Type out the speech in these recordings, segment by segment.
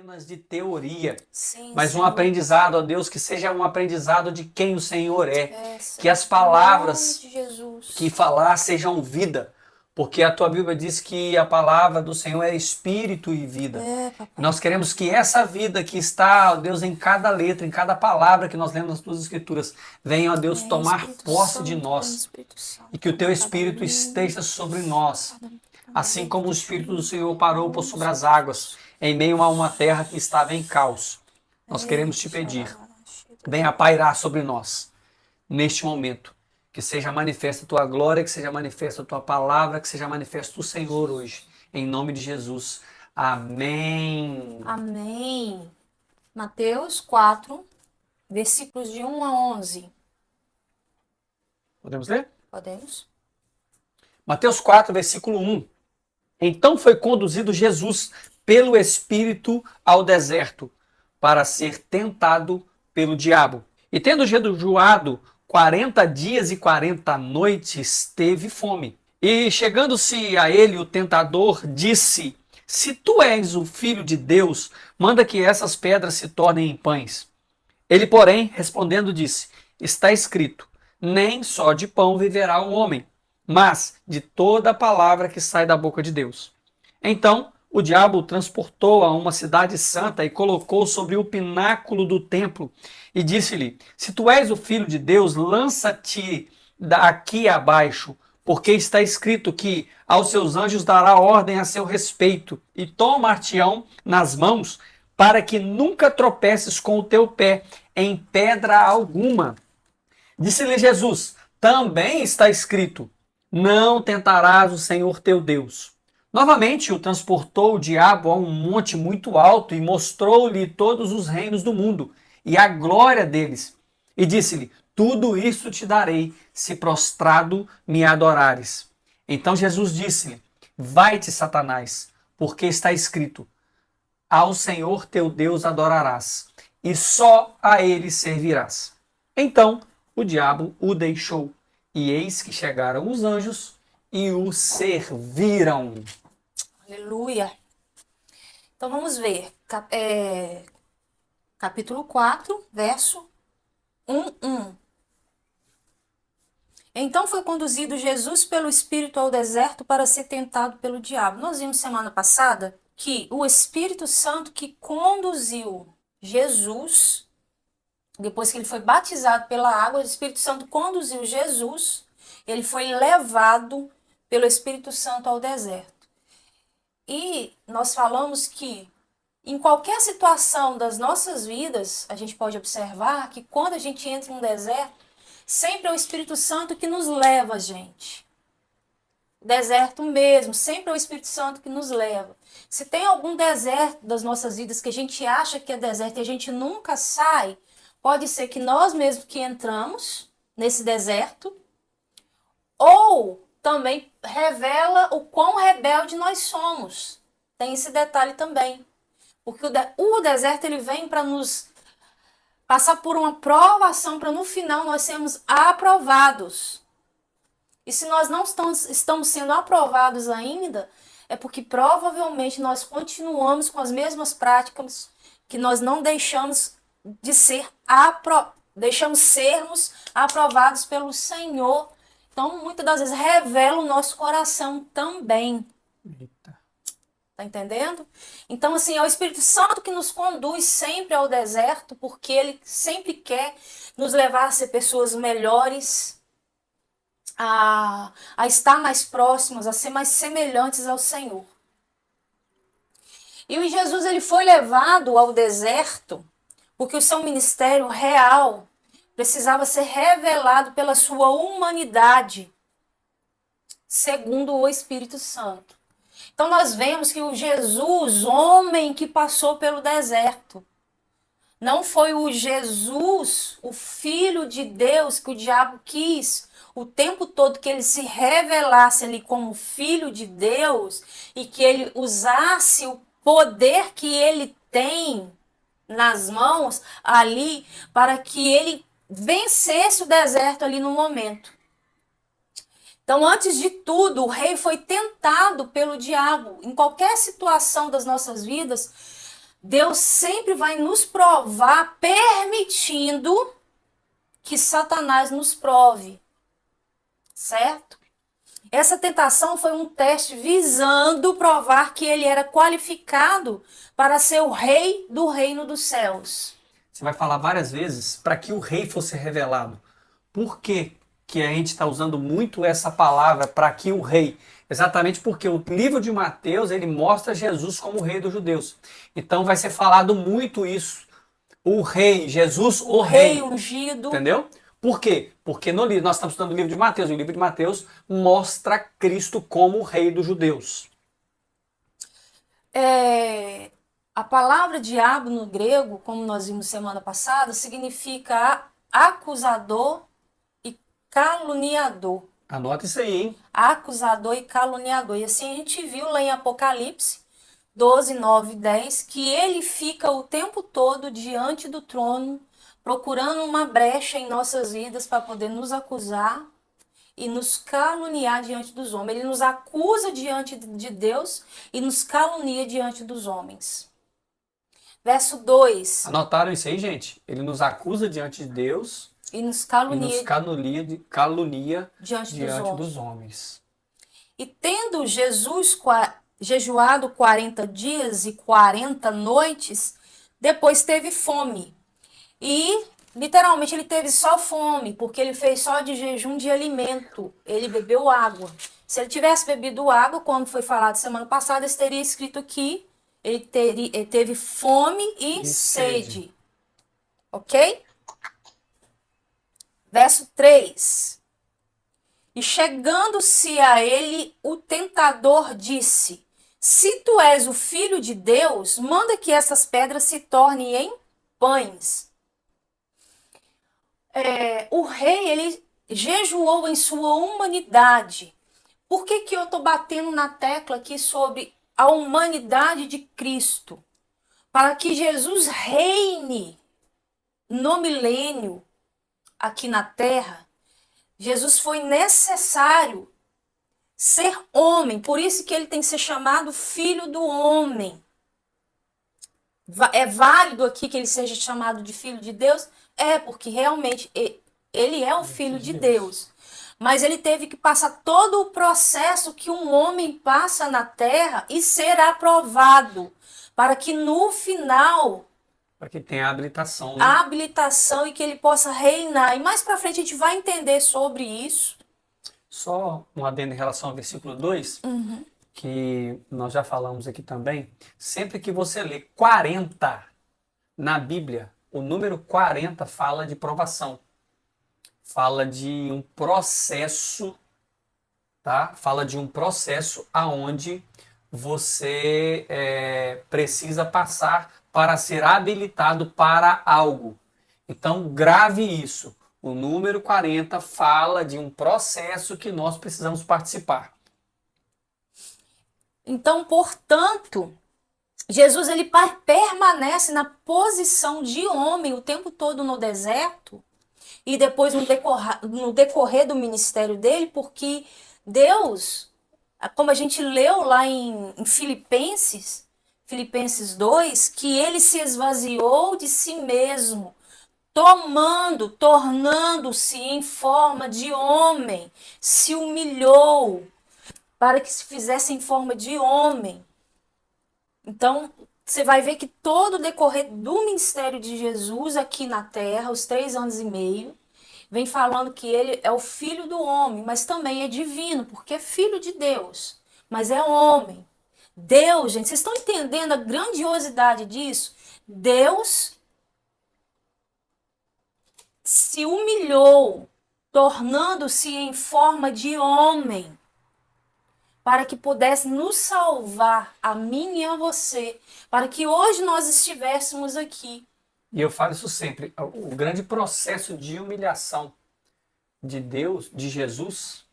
apenas de teoria, Sim, mas um Senhor. aprendizado, ó Deus, que seja um aprendizado de quem o Senhor é. Senhor. Que as Em palavras nome de Jesus. que falar sejam vida, porque a tua Bíblia diz que a palavra do Senhor é espírito e vida. Papai. Nós queremos que essa vida que está, ó Deus, em cada letra, em cada palavra que nós lemos nas tuas escrituras, venha, ó Deus, tomar Espírito posse Santo, de vem, nós Espírito Santo. e que o teu Espírito Cada esteja sobre nós. Assim dentro como o de Espírito do mim, Senhor em parou nome sobre de as águas, Jesus. em meio a uma terra que estava em caos. Nós queremos te pedir, venha pairar sobre nós, neste momento. Que seja manifesta a tua glória, que seja manifesta a tua palavra, que seja manifesta o Senhor hoje. Em nome de Jesus. Amém. Amém. Mateus 4, versículos de 1 a 11. Podemos ler? Podemos? Mateus 4, versículo 1. Então foi conduzido Jesus pelo Espírito ao deserto para ser tentado pelo diabo. E tendo jejuado 40 dias e 40 noites, teve fome. E chegando-se a ele o tentador, disse: Se tu és o filho de Deus, manda que essas pedras se tornem em pães. Ele, porém, respondendo, disse: Está escrito: Nem só de pão viverá o homem, mas de toda a palavra que sai da boca de Deus. Então o diabo o transportou a uma cidade santa e colocou sobre o pináculo do templo e disse-lhe: Se tu és o filho de Deus, lança-te daqui abaixo, porque está escrito que aos seus anjos dará ordem a seu respeito e tomar-te-ão nas mãos, para que nunca tropeces com o teu pé em pedra alguma. Disse-lhe Jesus: Também está escrito: Não tentarás o Senhor teu Deus. Novamente o transportou o diabo a um monte muito alto e mostrou-lhe todos os reinos do mundo e a glória deles. E disse-lhe: Tudo isso te darei, se prostrado me adorares. Então Jesus disse-lhe: Vai-te, Satanás, porque está escrito: Ao Senhor teu Deus adorarás, e só a ele servirás. Então o diabo o deixou, e eis que chegaram os anjos e o serviram. Aleluia. Então vamos ver. Capítulo 4, verso 1. Então foi conduzido Jesus pelo Espírito ao deserto para ser tentado pelo diabo. Nós vimos semana passada que o Espírito Santo que conduziu Jesus, depois que ele foi batizado pela água, o Espírito Santo conduziu Jesus, ele foi levado pelo Espírito Santo ao deserto. E nós falamos que em qualquer situação das nossas vidas, a gente pode observar que quando a gente entra em um deserto, sempre é o Espírito Santo que nos leva a gente. O deserto mesmo, sempre é o Espírito Santo que nos leva. Se tem algum deserto das nossas vidas que a gente acha que é deserto e a gente nunca sai, pode ser que nós mesmos que entramos nesse deserto, ou também revela o quão rebelde nós somos. Tem esse detalhe também. Porque o deserto ele vem para nos passar por uma provação, para no final nós sermos aprovados. E se nós não estamos sendo aprovados ainda, é porque provavelmente nós continuamos com as mesmas práticas que nós não deixamos de ser deixamos sermos aprovados pelo Senhor. Então, muitas das vezes revela o nosso coração também. Eita. Tá entendendo? Então, assim, é o Espírito Santo que nos conduz sempre ao deserto, porque ele sempre quer nos levar a ser pessoas melhores, a estar mais próximas, a ser mais semelhantes ao Senhor. E o Jesus ele foi levado ao deserto porque o seu ministério real precisava ser revelado pela sua humanidade, segundo o Espírito Santo. Então nós vemos que o Jesus, homem que passou pelo deserto, não foi o Jesus, o Filho de Deus, que o diabo quis o tempo todo que ele se revelasse ali como Filho de Deus e que ele usasse o poder que ele tem nas mãos ali para que ele vencesse o deserto ali no momento. Então, antes de tudo, o rei foi tentado pelo diabo. Em qualquer situação das nossas vidas, Deus sempre vai nos provar, permitindo que Satanás nos prove, certo? Essa tentação foi um teste visando provar que ele era qualificado para ser o rei do reino dos céus. Você vai falar várias vezes para que o rei fosse revelado. Por que que a gente está usando muito essa palavra para que o rei? Exatamente porque o livro de Mateus, ele mostra Jesus como o rei dos judeus. Então vai ser falado muito isso. O rei, Jesus, o rei. Ungido. Entendeu? Por quê? Porque no livro, nós estamos estudando o livro de Mateus, e o livro de Mateus mostra Cristo como o rei dos judeus. A palavra diabo no grego, como nós vimos semana passada, significa acusador e caluniador. Anota isso aí, hein? Acusador e caluniador. E assim a gente viu lá em Apocalipse 12, 9 e 10, que ele fica o tempo todo diante do trono, procurando uma brecha em nossas vidas para poder nos acusar e nos caluniar diante dos homens. Ele nos acusa diante de Deus e nos calunia diante dos homens. Verso 2. Anotaram isso aí, gente? Ele nos acusa diante de Deus E nos e calunia, nos calunia diante dos homens. E tendo Jesus jejuado 40 dias e 40 noites, depois teve fome. E, literalmente, ele teve só fome, porque ele fez só de jejum de alimento. Ele bebeu água. Se ele tivesse bebido água, como foi falado semana passada, teria escrito aqui, ele teve fome e sede. Ok? Verso 3. E chegando-se a ele, o tentador disse: Se tu és o filho de Deus, manda que essas pedras se tornem em pães. O rei, ele jejuou em sua humanidade. Por que que eu estou batendo na tecla aqui sobre a humanidade de Cristo? Para que Jesus reine no milênio aqui na terra, Jesus foi necessário ser homem, por isso que ele tem que ser chamado filho do homem. É válido aqui que ele seja chamado de filho de Deus? Porque realmente ele é o filho de Deus. Mas ele teve que passar todo o processo que um homem passa na terra e ser aprovado, para que no final Para que tenha habilitação, né? a habilitação e que ele possa reinar. E mais para frente a gente vai entender sobre isso. Só um adendo em relação ao versículo 2, que nós já falamos aqui também. Sempre que você lê 40 na Bíblia, o número 40 fala de provação. Fala de um processo, tá? Fala de um processo aonde você precisa passar para ser habilitado para algo. Então, grave isso. O número 40 fala de um processo que nós precisamos participar. Então, portanto, Jesus ele permanece na posição de homem o tempo todo no deserto e depois no decorrer do ministério dele, porque Deus, como a gente leu lá em Filipenses 2, que ele se esvaziou de si mesmo, tornando-se em forma de homem, se humilhou para que se fizesse em forma de homem. Então, você vai ver que todo o decorrer do ministério de Jesus aqui na Terra, os 3 anos e meio, vem falando que ele é o filho do homem, mas também é divino, porque é filho de Deus, mas é homem. Deus, gente, vocês estão entendendo a grandiosidade disso? Deus se humilhou, tornando-se em forma de homem, para que pudesse nos salvar, a mim e a você, para que hoje nós estivéssemos aqui. E eu falo isso sempre, o grande processo de humilhação de Deus, de Jesus,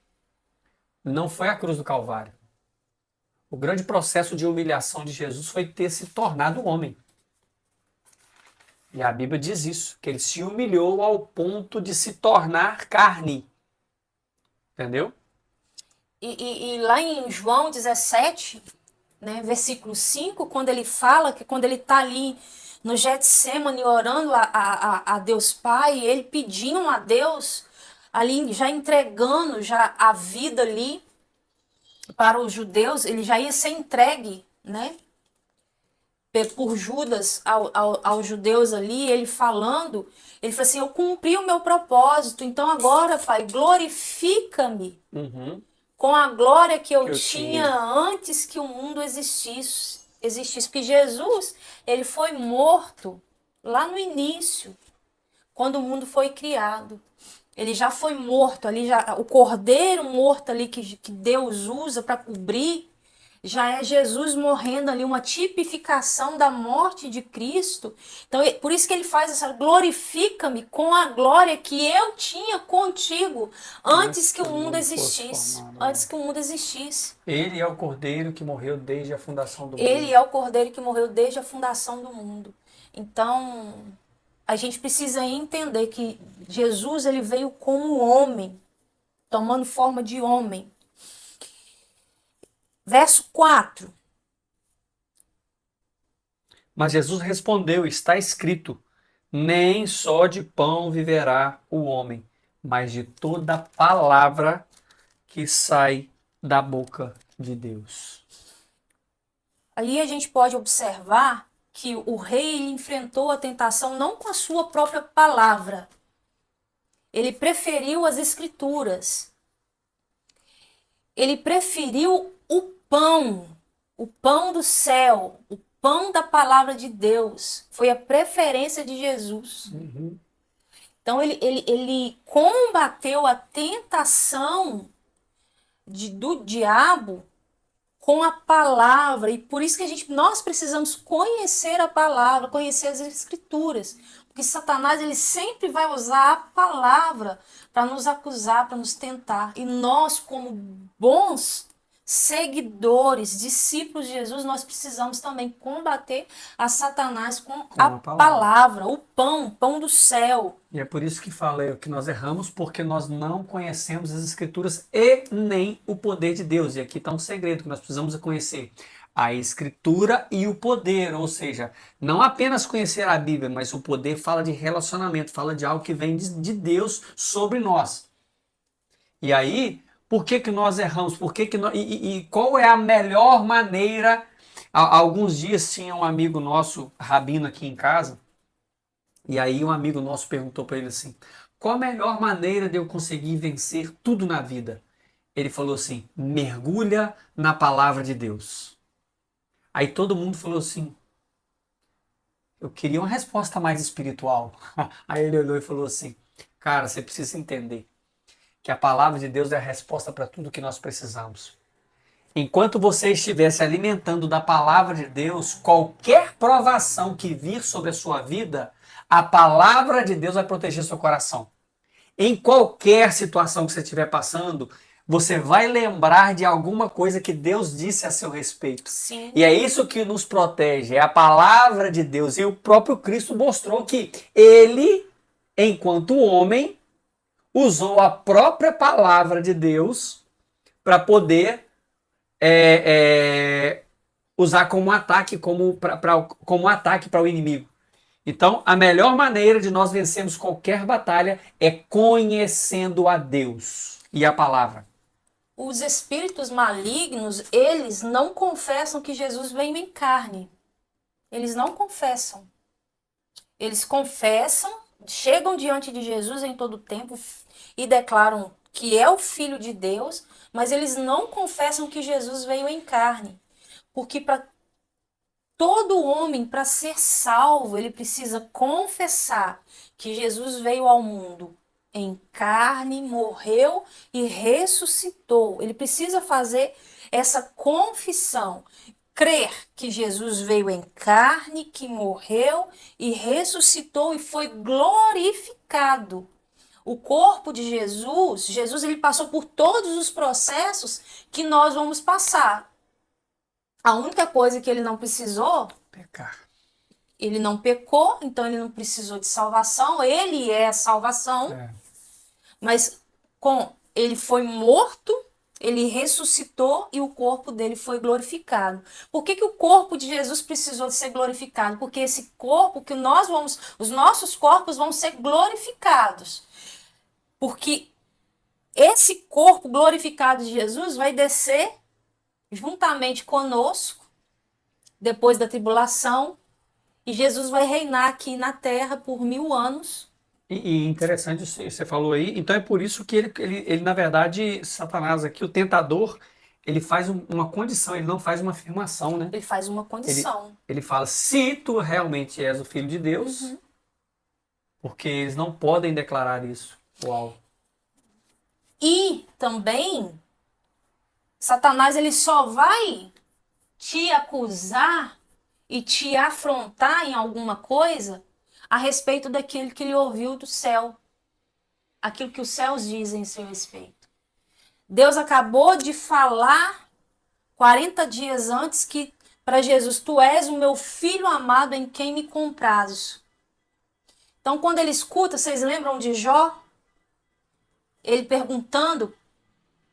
não foi a cruz do Calvário. O grande processo de humilhação de Jesus foi ter se tornado homem. E a Bíblia diz isso, que ele se humilhou ao ponto de se tornar carne. Entendeu? E lá em João 17, né? Versículo 5, quando ele fala que quando ele está ali no Getsemane orando a Deus Pai, ele pedindo a Deus, ali já entregando já a vida ali para os judeus, ele já ia ser entregue, né? Por Judas aos judeus ali, ele falando, ele falou assim, eu cumpri o meu propósito, então agora, Pai, glorifica-me Uhum. com a glória que eu Que eu tinha tinha. antes que o mundo existisse. Porque Jesus, ele foi morto lá no início, quando o mundo foi criado. Ele já foi morto ali, já, o cordeiro morto ali que Deus usa para cobrir, já é Jesus morrendo ali, uma tipificação da morte de Cristo. Então, por isso que ele faz essa, glorifica-me com a glória que eu tinha contigo antes que o mundo fosse existisse. formado, Antes né? que o mundo existisse. Ele é o Cordeiro que morreu desde a fundação do Ele mundo. é o cordeiro que morreu desde a fundação do mundo. Então, a gente precisa entender que Jesus ele veio como homem, tomando forma de homem. Verso 4. Mas Jesus respondeu: está escrito, nem só de pão viverá o homem, mas de toda palavra que sai da boca de Deus. Aí a gente pode observar que o rei ele enfrentou a tentação não com a sua própria palavra. Ele preferiu as escrituras. Ele preferiu o pão do céu, o pão da palavra de Deus. Foi a preferência de Jesus. Uhum. Então ele combateu a tentação do diabo com a palavra, e por isso que nós precisamos conhecer a palavra, conhecer as escrituras, porque Satanás ele sempre vai usar a palavra para nos acusar, para nos tentar, e nós como bons seguidores, discípulos de Jesus, nós precisamos também combater a Satanás com a a palavra. palavra, o pão do céu. E é por isso que falei que nós erramos, porque nós não conhecemos as Escrituras e nem o poder de Deus. E aqui está um segredo que nós precisamos conhecer: a Escritura e o poder. Ou seja, não apenas conhecer a Bíblia, mas o poder fala de relacionamento, fala de algo que vem de Deus sobre nós. E aí, por que que nós erramos? Por que que nós, e qual é a melhor maneira? Há alguns dias tinha um amigo nosso, rabino, aqui em casa. E aí um amigo nosso perguntou para ele assim: qual a melhor maneira de eu conseguir vencer tudo na vida? Ele falou assim: mergulha na palavra de Deus. Aí todo mundo falou assim: eu queria uma resposta mais espiritual. Aí ele olhou e falou assim: cara, você precisa entender que a palavra de Deus é a resposta para tudo que nós precisamos. Enquanto você estiver se alimentando da palavra de Deus, qualquer provação que vir sobre a sua vida, a palavra de Deus vai proteger seu coração. Em qualquer situação que você estiver passando, você vai lembrar de alguma coisa que Deus disse a seu respeito. Sim. E é isso que nos protege, é a palavra de Deus. E o próprio Cristo mostrou que ele, enquanto homem, usou a própria palavra de Deus para poder usar como ataque, como ataque para o inimigo. Então, a melhor maneira de nós vencermos qualquer batalha é conhecendo a Deus e a palavra. Os espíritos malignos, eles não confessam que Jesus veio em carne. Eles não confessam. Eles confessam, chegam diante de Jesus em todo tempo e declaram que é o Filho de Deus, mas eles não confessam que Jesus veio em carne. Porque para todo homem, para ser salvo, ele precisa confessar que Jesus veio ao mundo em carne, morreu e ressuscitou. Ele precisa fazer essa confissão, crer que Jesus veio em carne, que morreu e ressuscitou e foi glorificado. O corpo de Jesus ele passou por todos os processos que nós vamos passar. A única coisa que ele não precisou, pecar. Ele não pecou, então ele não precisou de salvação, ele é a salvação. Mas ele foi morto, ele ressuscitou e o corpo dele foi glorificado. Por que o corpo de Jesus precisou ser glorificado? Porque esse corpo que os nossos corpos vão ser glorificados. Porque esse corpo glorificado de Jesus vai descer juntamente conosco depois da tribulação e Jesus vai reinar aqui na terra por 1000 anos. E interessante isso que você falou aí. Então é por isso que ele, na verdade, Satanás aqui, o tentador, ele faz uma condição, ele não faz uma afirmação, né? Ele faz uma condição. Ele fala, se tu realmente és o Filho de Deus, porque eles não podem declarar isso. Uau. E também, Satanás ele só vai te acusar e te afrontar em alguma coisa a respeito daquilo que ele ouviu do céu. Aquilo que os céus dizem em seu respeito. Deus acabou de falar 40 dias antes que para Jesus, tu és o meu filho amado em quem me comprazo. Então, quando ele escuta, vocês lembram de Jó? Ele perguntando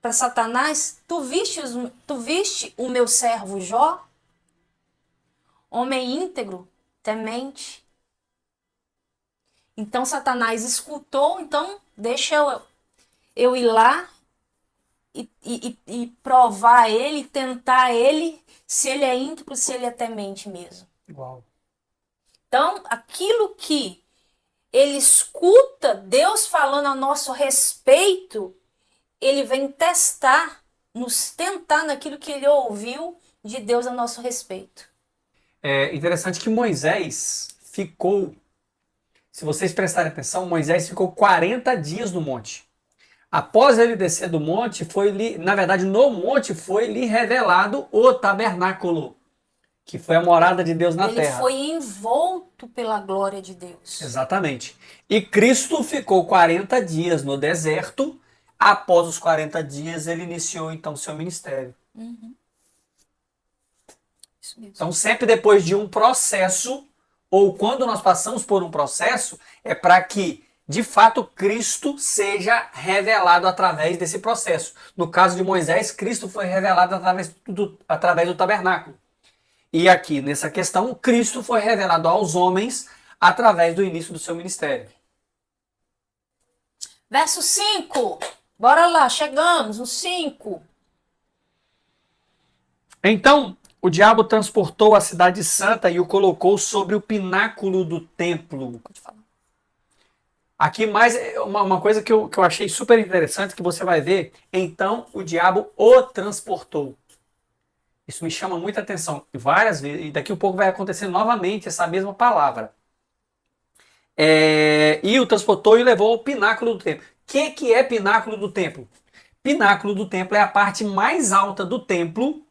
para Satanás, tu viste o meu servo Jó? Homem íntegro, temente. Então, Satanás escutou, então deixa eu ir lá e provar ele, tentar ele, se ele é íntegro, se ele é temente mesmo. Uau. Então, aquilo que ele escuta Deus falando a nosso respeito, ele vem testar, nos tentar naquilo que ele ouviu de Deus a nosso respeito. É interessante que Moisés ficou, se vocês prestarem atenção, Moisés ficou 40 dias no monte. Após ele descer do monte, na verdade, no monte foi lhe revelado o tabernáculo, que foi a morada de Deus na terra. Ele foi envolto pela glória de Deus. Exatamente. E Cristo ficou 40 dias no deserto. Após os 40 dias, ele iniciou então seu ministério. Isso mesmo. Então, sempre depois de um processo, ou quando nós passamos por um processo, é para que, de fato, Cristo seja revelado através desse processo. No caso de Moisés, Cristo foi revelado através do tabernáculo. E aqui, nessa questão, Cristo foi revelado aos homens através do início do seu ministério. Verso 5. Bora lá, chegamos no 5. Então, o diabo transportou a cidade santa e o colocou sobre o pináculo do templo. Pode falar. Aqui mais uma coisa que eu achei super interessante, que você vai ver. Então, o diabo o transportou. Isso me chama muita atenção. Várias vezes, e daqui a pouco vai acontecer novamente essa mesma palavra. E o transportou e levou ao pináculo do templo. O que é pináculo do templo? Pináculo do templo é a parte mais alta do templo,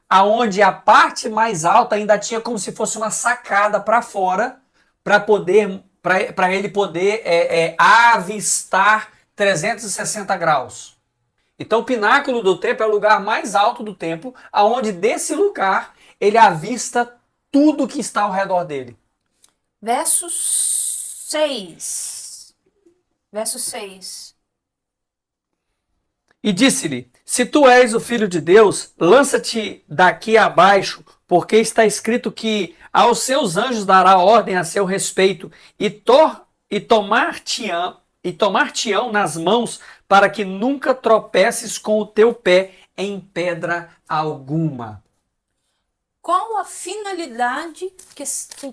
aonde a parte mais alta ainda tinha como se fosse uma sacada para fora, para ele poder avistar 360 graus. Então o pináculo do templo é o lugar mais alto do templo, aonde desse lugar ele avista tudo que está ao redor dele. Verso 6. Verso 6. E disse-lhe, se tu és o Filho de Deus, lança-te daqui abaixo, porque está escrito que aos seus anjos dará ordem a seu respeito, e tomar-te-ão nas mãos, para que nunca tropeces com o teu pé em pedra alguma. Qual a finalidade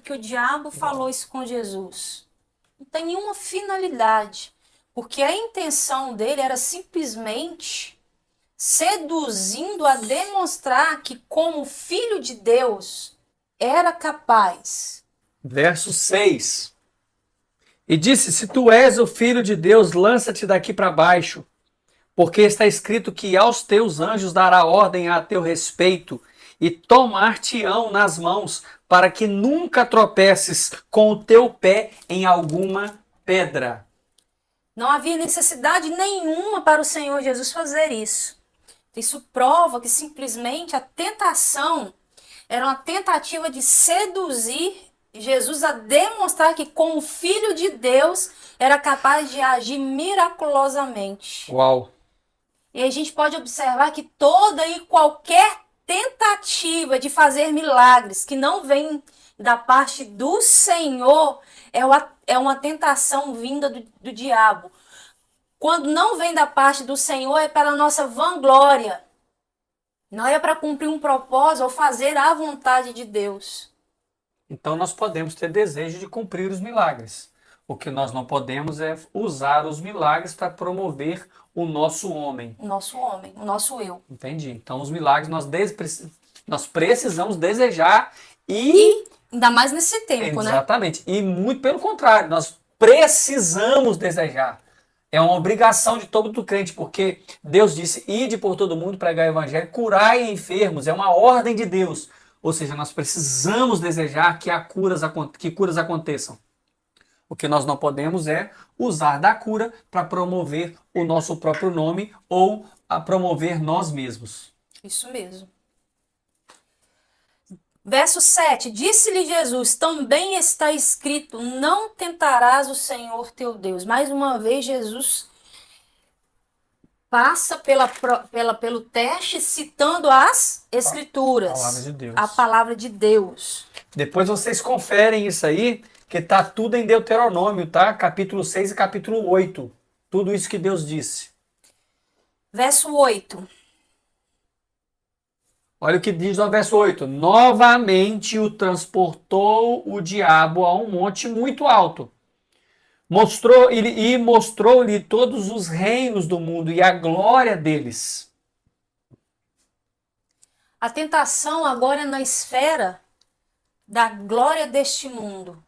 que o diabo falou isso com Jesus? Não tem nenhuma finalidade. Porque a intenção dele era simplesmente seduzindo a demonstrar que, como filho de Deus, era capaz. Verso 6. E disse, se tu és o Filho de Deus, lança-te daqui para baixo, porque está escrito que aos teus anjos dará ordem a teu respeito, e tomar-te-ão nas mãos, para que nunca tropeces com o teu pé em alguma pedra. Não havia necessidade nenhuma para o Senhor Jesus fazer isso. Isso prova que simplesmente a tentação era uma tentativa de seduzir Jesus a demonstrar que, como filho de Deus, era capaz de agir miraculosamente. Uau! E a gente pode observar que toda e qualquer tentativa de fazer milagres que não vem da parte do Senhor é uma tentação vinda do diabo. Quando não vem da parte do Senhor é para a nossa vanglória. Não é para cumprir um propósito ou fazer a vontade de Deus. Então nós podemos ter desejo de cumprir os milagres. O que nós não podemos é usar os milagres para promover o nosso homem. O nosso homem, o nosso eu. Entendi. Então os milagres nós precisamos desejar e ainda mais nesse tempo, né? exatamente. E muito pelo contrário, nós precisamos desejar. É uma obrigação de todo crente, porque Deus disse: ide por todo mundo, pregar o evangelho, curai enfermos. É uma ordem de Deus. Ou seja, nós precisamos desejar que curas aconteçam. O que nós não podemos é usar da cura para promover o nosso próprio nome ou a promover nós mesmos. Isso mesmo. Verso 7, disse-lhe Jesus, também está escrito, não tentarás o Senhor teu Deus. Mais uma vez, Jesus passa pelo teste citando as Escrituras. A palavra de Deus. A palavra de Deus. Depois vocês conferem isso aí, que tá tudo em Deuteronômio, tá? Capítulo 6 e capítulo 8. Tudo isso que Deus disse. Verso 8. Olha o que diz no verso 8. Novamente o transportou o diabo a um monte muito alto. Mostrou-lhe todos os reinos do mundo e a glória deles. A tentação agora é na esfera da glória deste mundo.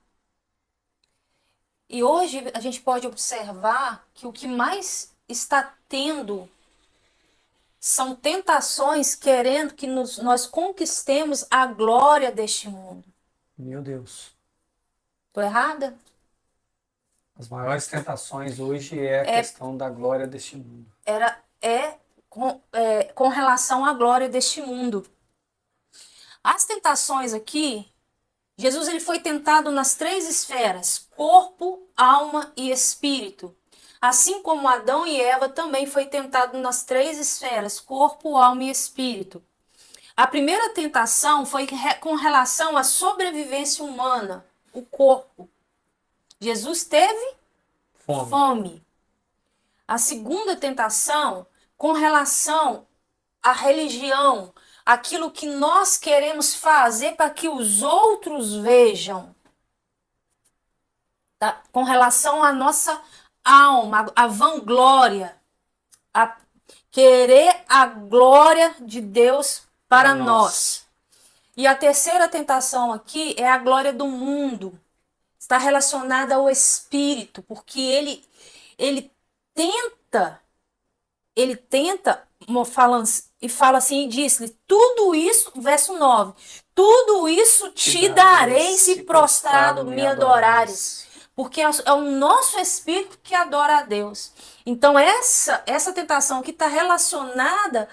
E hoje a gente pode observar que o que mais está tendo são tentações querendo que nós conquistemos a glória deste mundo. Meu Deus. Estou errada? As maiores tentações hoje é a questão da glória deste mundo. Com relação à glória deste mundo. As tentações aqui, Jesus ele foi tentado nas 3 esferas, corpo, alma e espírito. Assim como Adão e Eva também foi tentado nas 3 esferas, corpo, alma e espírito. A primeira tentação foi com relação à sobrevivência humana, o corpo. Jesus teve fome. A segunda tentação, com relação à religião, aquilo que nós queremos fazer para que os outros vejam. Tá? Com relação à nossa alma, a vanglória, a querer a glória de Deus para nós. E a terceira tentação aqui é a glória do mundo. Está relacionada ao espírito, porque ele tenta e fala assim, e diz-lhe, tudo isso, verso 9, tudo isso te darei se prostrado me adorares. Porque é o nosso espírito que adora a Deus. Então, essa tentação que está relacionada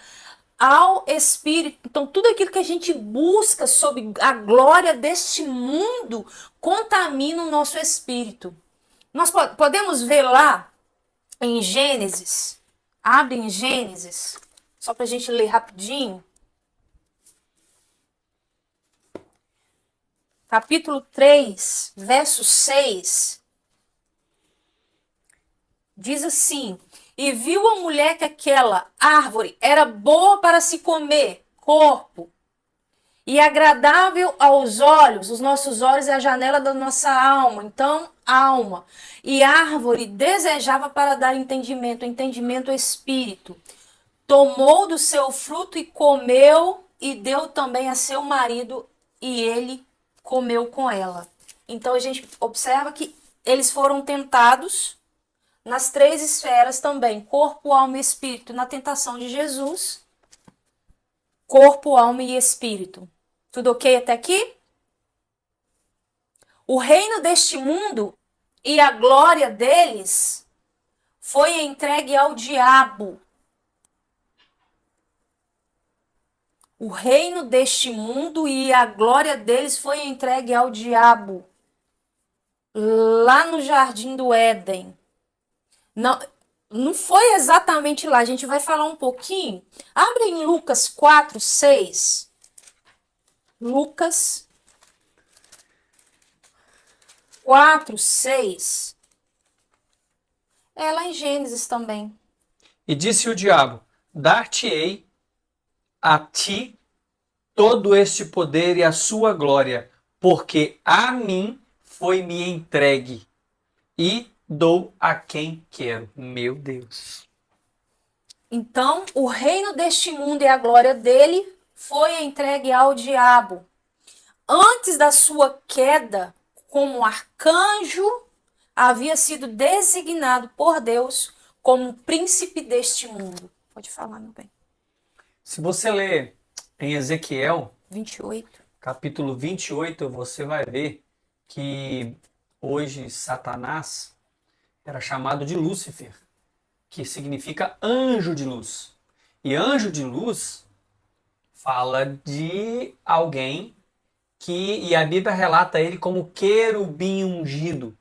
ao espírito. Então, tudo aquilo que a gente busca sob a glória deste mundo contamina o nosso espírito. Nós podemos ver lá em Gênesis. Abre em Gênesis, só para a gente ler rapidinho. Capítulo 3, verso 6, diz assim, e viu a mulher que aquela árvore era boa para se comer, corpo, e agradável aos olhos, os nossos olhos é a janela da nossa alma, então, alma, e árvore desejava para dar entendimento, entendimento ao espírito, tomou do seu fruto e comeu, e deu também a seu marido, e ele comeu com ela. Então a gente observa que eles foram tentados nas 3 esferas também, corpo, alma e espírito. Na tentação de Jesus, corpo, alma e espírito. Tudo ok até aqui? O reino deste mundo e a glória deles foi entregue ao diabo. O reino deste mundo e a glória deles foi entregue ao diabo. Lá no jardim do Éden. Não, não foi exatamente lá, a gente vai falar um pouquinho. Abre em Lucas 4, 6. Lucas 4, 6. É lá em Gênesis também. E disse o diabo: dar-te-ei a ti todo este poder e a sua glória, porque a mim foi-me entregue, e dou a quem quero. Meu Deus. Então, o reino deste mundo e a glória dele foi entregue ao diabo. Antes da sua queda, como arcanjo, havia sido designado por Deus como príncipe deste mundo. Pode falar, meu bem. Se você ler em Ezequiel, 28. capítulo 28, você vai ver que hoje Satanás era chamado de Lúcifer, que significa anjo de luz. E anjo de luz fala de alguém e a Bíblia relata ele como querubim ungido.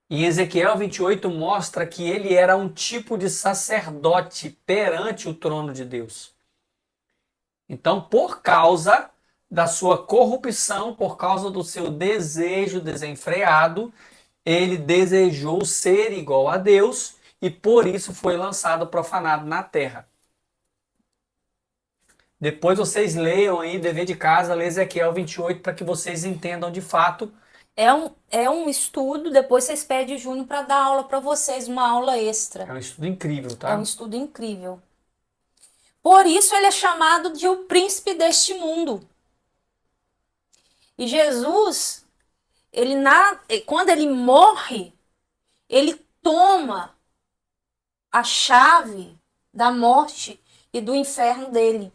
E Ezequiel 28 mostra que ele era um tipo de sacerdote perante o trono de Deus. Então, por causa da sua corrupção, por causa do seu desejo desenfreado, ele desejou ser igual a Deus e por isso foi lançado profanado na terra. Depois vocês leiam aí, dever de casa, lê Ezequiel 28 para que vocês entendam de fato. É um estudo, depois vocês pedem Júnior para dar aula para vocês, uma aula extra. É um estudo incrível, tá? É um estudo incrível. Por isso ele é chamado de o príncipe deste mundo. E Jesus, quando ele morre, ele toma a chave da morte e do inferno dele.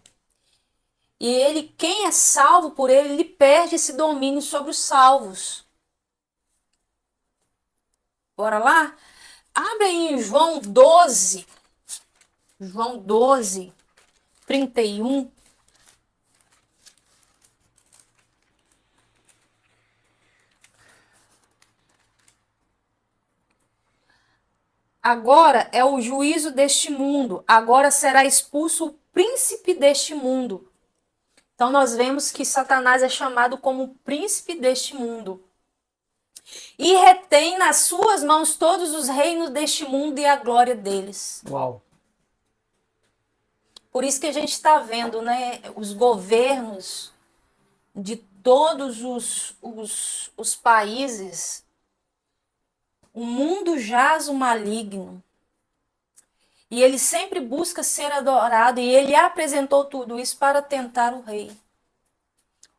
E ele, quem é salvo por ele, ele perde esse domínio sobre os salvos. Bora lá? Abre aí em João 12. João 12, 31. Agora é o juízo deste mundo. Agora será expulso o príncipe deste mundo. Então nós vemos que Satanás é chamado como príncipe deste mundo. E retém nas suas mãos todos os reinos deste mundo e a glória deles. Uau. Por isso que a gente está vendo, né, os governos de todos os países. O mundo jaz o maligno. E ele sempre busca ser adorado. E ele apresentou tudo isso para tentar o rei.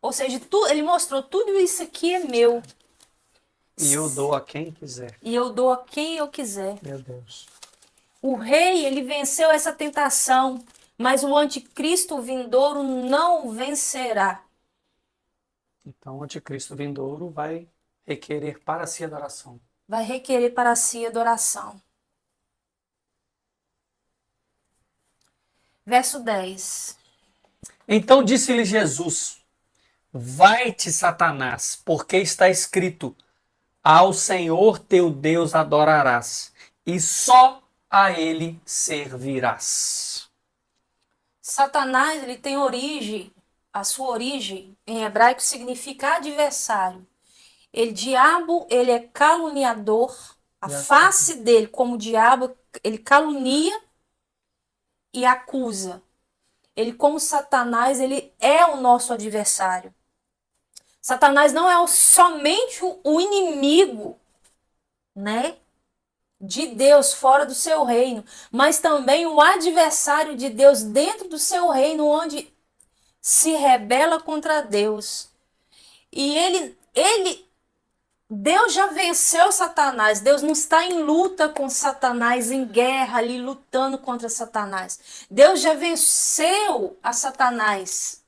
Ou seja, ele mostrou, tudo isso aqui é meu. E eu dou a quem quiser. E eu dou a quem eu quiser. Meu Deus. O rei, ele venceu essa tentação. Mas o anticristo vindouro não vencerá. Então o anticristo vindouro vai requerer para si adoração. Vai requerer para si adoração. Verso 10. Então disse-lhe Jesus: vai-te, Satanás, porque está escrito: ao Senhor teu Deus adorarás, e só a ele servirás. Satanás, ele tem origem, a sua origem em hebraico significa adversário. Diabo, ele é caluniador. A face dele, como diabo, ele calunia e acusa. Ele, como Satanás, ele é o nosso adversário. Satanás não é somente o inimigo, né, de Deus fora do seu reino, mas também o adversário de Deus dentro do seu reino, onde se rebela contra Deus. E Deus já venceu Satanás. Deus não está em luta com Satanás, em guerra ali, lutando contra Satanás. Deus já venceu a Satanás.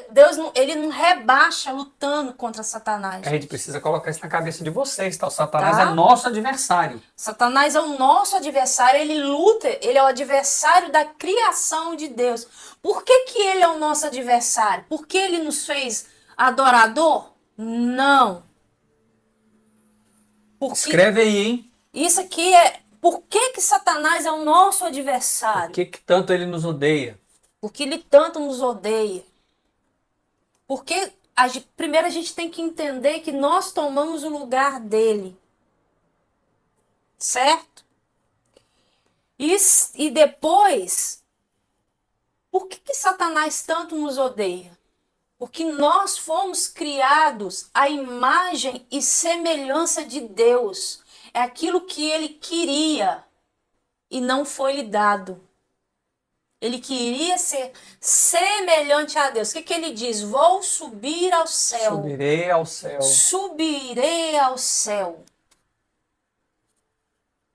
Deus não, ele não rebaixa lutando contra Satanás. A gente precisa colocar isso na cabeça de vocês, tá? O Satanás Tá? é nosso adversário. Satanás é o nosso adversário, ele luta, ele é o adversário da criação de Deus. Por que que ele é o nosso adversário? Porque ele nos fez adorador? Não. Porque Escreve aí, hein? isso aqui é Por que que Satanás é o nosso Por adversário? que tanto ele nos odeia? Porque ele tanto nos odeia. Porque primeiro a gente tem que entender que nós tomamos o lugar dele. Certo? E depois, por que que Satanás tanto nos odeia? Porque nós fomos criados à imagem e semelhança de Deus. É aquilo que ele queria e não foi lhe dado. Ele queria ser semelhante a Deus. O que que ele diz? Vou subir ao céu. Subirei ao céu. Subirei ao céu.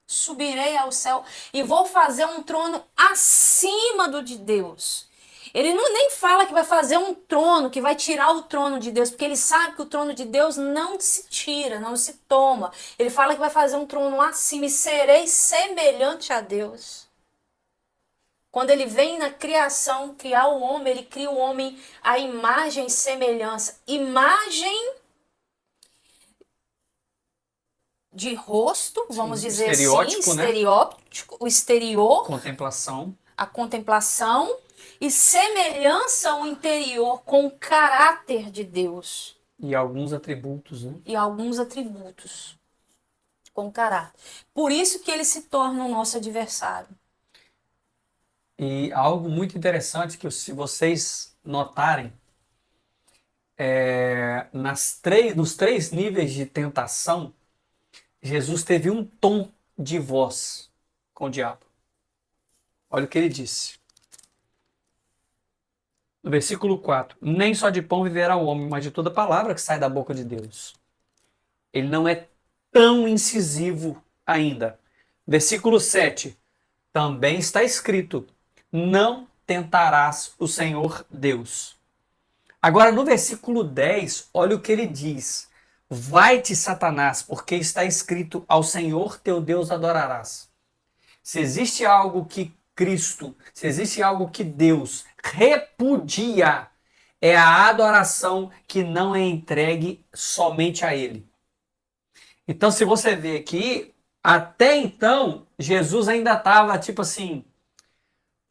Subirei ao céu e vou fazer um trono acima do de Deus. Ele não nem fala que vai fazer um trono, que vai tirar o trono de Deus, porque ele sabe que o trono de Deus não se tira, não se toma. Ele fala que vai fazer um trono acima e serei semelhante a Deus. Quando ele vem na criação, criar o homem, ele cria o homem à imagem e semelhança. Imagem de rosto, vamos dizer assim, estereótipo, o exterior, contemplação, a contemplação, e semelhança ao interior com o caráter de Deus. E alguns atributos, né? E alguns atributos com caráter. Por isso que ele se torna o nosso adversário. E algo muito interessante que se vocês notarem, nos três níveis de tentação, Jesus teve um tom de voz com o diabo. Olha o que ele disse. No versículo 4. Nem só de pão viverá o homem, mas de toda palavra que sai da boca de Deus. Ele não é tão incisivo ainda. Versículo 7. Também está escrito: não tentarás o Senhor Deus. Agora no versículo 10, olha o que ele diz. Vai-te, Satanás, porque está escrito: ao Senhor teu Deus adorarás. Se existe algo que Cristo, se existe algo que Deus repudia, é a adoração que não é entregue somente a Ele. Então, se você vê aqui, até então, Jesus ainda estava tipo assim: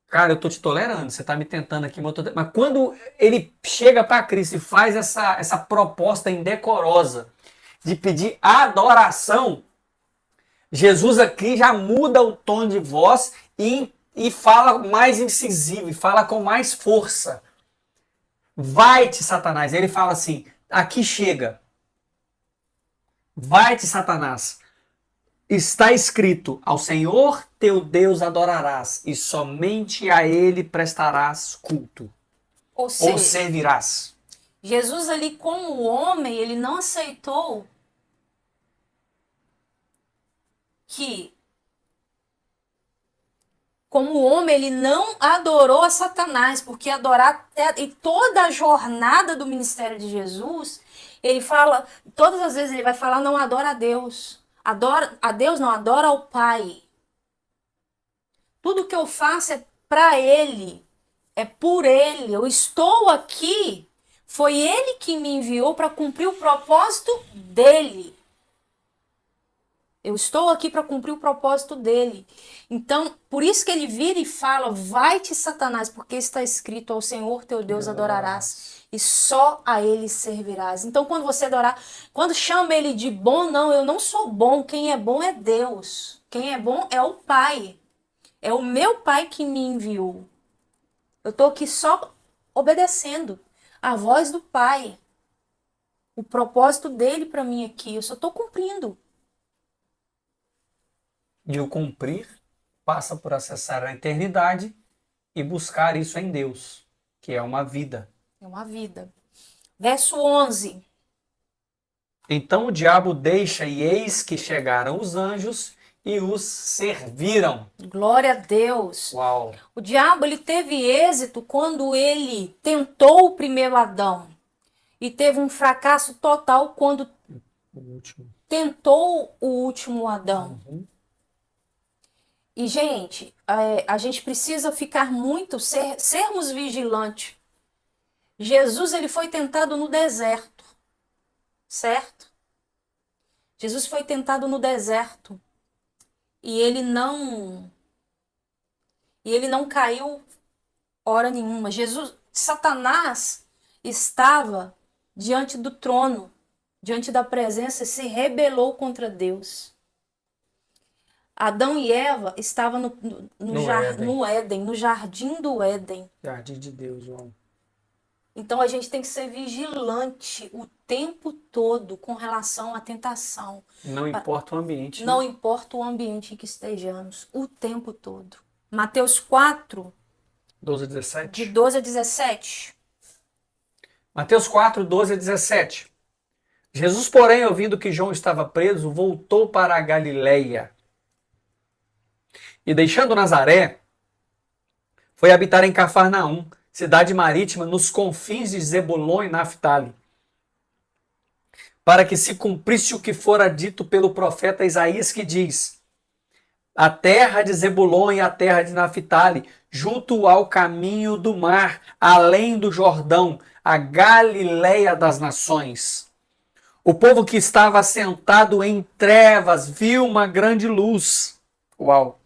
cara, eu estou te tolerando, você está me tentando aqui, mas quando ele chega para Cristo e faz essa proposta indecorosa de pedir adoração, Jesus aqui já muda o tom de voz e fala mais incisivo, e fala com mais força. Vai-te, Satanás. Ele fala assim: aqui chega. Vai-te, Satanás. Está escrito: ao Senhor teu Deus adorarás, e somente a Ele prestarás culto. Ou seja, ou servirás. Jesus ali como homem, ele não aceitou que como homem ele não adorou a Satanás, porque adorar e toda a jornada do ministério de Jesus, ele fala, todas as vezes ele vai falar: não adora a Deus. Adora a Deus, não, adora ao Pai. Tudo que eu faço é para Ele, é por Ele. Eu estou aqui, foi Ele que me enviou para cumprir o propósito dEle. Eu estou aqui para cumprir o propósito dEle. Então, por isso que ele vira e fala: vai-te, Satanás, porque está escrito: ao Senhor teu Deus adorarás, e só a Ele servirás. Então, quando você adorar, quando chama Ele de bom, não, eu não sou bom. Quem é bom é Deus. Quem é bom é o Pai. É o meu Pai que me enviou. Eu estou aqui só obedecendo a voz do Pai. O propósito dele para mim aqui, eu só estou cumprindo. E o cumprir passa por acessar a eternidade e buscar isso em Deus, que é uma vida. É uma vida. Verso 11. Então o diabo deixa, e eis que chegaram os anjos e os serviram. Glória a Deus. Uau! O diabo ele teve êxito quando ele tentou o primeiro Adão. E teve um fracasso total quando tentou o último Adão. Uhum. E, gente, a gente precisa ficar muito, sermos vigilantes. Jesus ele foi tentado no deserto, certo? Jesus foi tentado no deserto. e ele não caiu hora nenhuma. Satanás estava diante do trono, diante da presença, e se rebelou contra Deus. Adão e Eva estavam no Éden, no jardim do Éden. Jardim de Deus, João. Então a gente tem que ser vigilante o tempo todo com relação à tentação. Não importa o ambiente. Não importa o ambiente em que estejamos, o tempo todo. Mateus 4, 12 a 17. de 12 a 17. Mateus 4, 12 a 17. Jesus, porém, ouvindo que João estava preso, voltou para a Galileia. E deixando Nazaré, foi habitar em Cafarnaum, cidade marítima, nos confins de Zebulon e Naftali, para que se cumprisse o que fora dito pelo profeta Isaías, que diz: a terra de Zebulon e a terra de Naftali, junto ao caminho do mar, além do Jordão, a Galileia das nações. O povo que estava sentado em trevas viu uma grande luz. Uau!